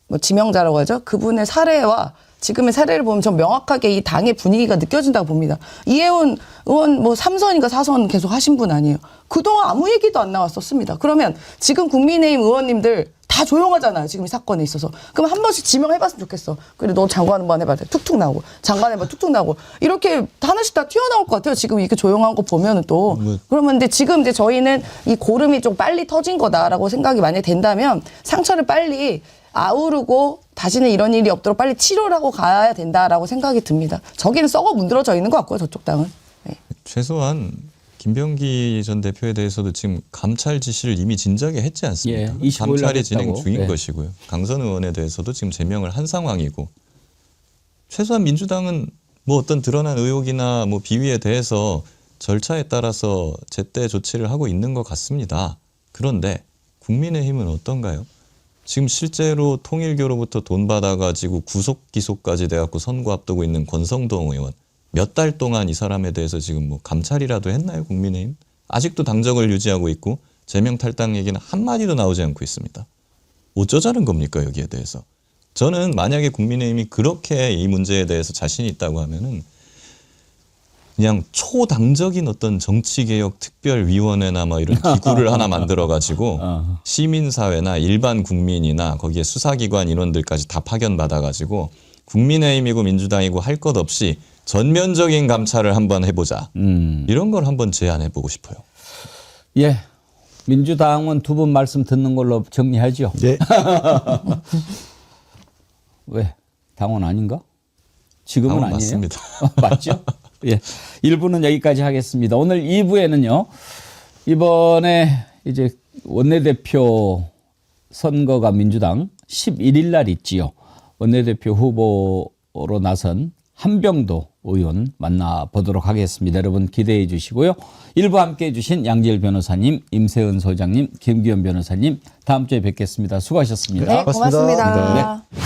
뭐 지명자라고 하죠. 그분의 사례와 지금의 사례를 보면 전 명확하게 이 당의 분위기가 느껴진다고 봅니다. 이혜훈 의원 뭐 3선인가 4선 계속 하신 분 아니에요. 그동안 아무 얘기도 안 나왔었습니다. 그러면 지금 국민의힘 의원님들 다 조용하잖아요. 지금 이 사건에 있어서. 그럼 한 번씩 지명해봤으면 좋겠어. 그래 너 장관 한번 해봐. 툭툭 나오고 장관 해봐 툭툭 나오고 이렇게 하나씩 다 튀어나올 것 같아요. 지금 이렇게 조용한 거 보면은 또. 그러면 근데 지금 이제 저희는 이 고름이 좀 빨리 터진 거다라고 생각이 만약에 된다면 상처를 빨리 아우르고 다시는 이런 일이 없도록 빨리 치료를 하고 가야 된다라고 생각이 듭니다. 저기는 썩어 문드러져 있는 것 같고요. 저쪽 당은. 네. 최소한 김병기 전 대표에 대해서도 지금 감찰 지시를 이미 진작에 했지 않습니까? 25일 날 감찰이 진행 했다고. 중인 네. 것이고요. 강선 의원에 대해서도 지금 제명을 한 상황이고 최소한 민주당은 뭐 어떤 드러난 의혹이나 뭐 비위에 대해서 절차에 따라서 제때 조치를 하고 있는 것 같습니다. 그런데 국민의힘은 어떤가요? 지금 실제로 통일교로부터 돈 받아가지고 구속 기소까지 돼갖고 선고 앞두고 있는 권성동 의원 몇 달 동안 이 사람에 대해서 지금 뭐 감찰이라도 했나요, 국민의힘? 아직도 당적을 유지하고 있고 제명 탈당 얘기는 한마디도 나오지 않고 있습니다. 어쩌자는 겁니까, 여기에 대해서? 저는 만약에 국민의힘이 그렇게 이 문제에 대해서 자신이 있다고 하면은 그냥 초당적인 어떤 정치개혁 특별위원회나 뭐 이런 기구를 하나 만들어가지고 시민사회나 일반 국민이나 거기에 수사기관 인원들까지 다 파견받아가지고 국민의힘이고 민주당이고 할 것 없이 전면적인 감찰을 한번 해보자. 이런 걸 한번 제안해보고 싶어요. 예. 민주당은 두 분 말씀 듣는 걸로 정리하죠. 네. 왜? 당원 아닌가? 지금은 당원 아니에요. 맞습니다. 맞죠? 예. 1부는 여기까지 하겠습니다. 오늘 2부에는요. 이번에 이제 원내대표 선거가 민주당 11일 날 있지요. 원내대표 후보로 나선 한병도 의원 만나보도록 하겠습니다. 여러분 기대해 주시고요. 1부 함께해 주신 양지열 변호사님, 임세은 소장님, 김기현 변호사님 다음 주에 뵙겠습니다. 수고하셨습니다. 네, 고맙습니다. 고맙습니다. 네.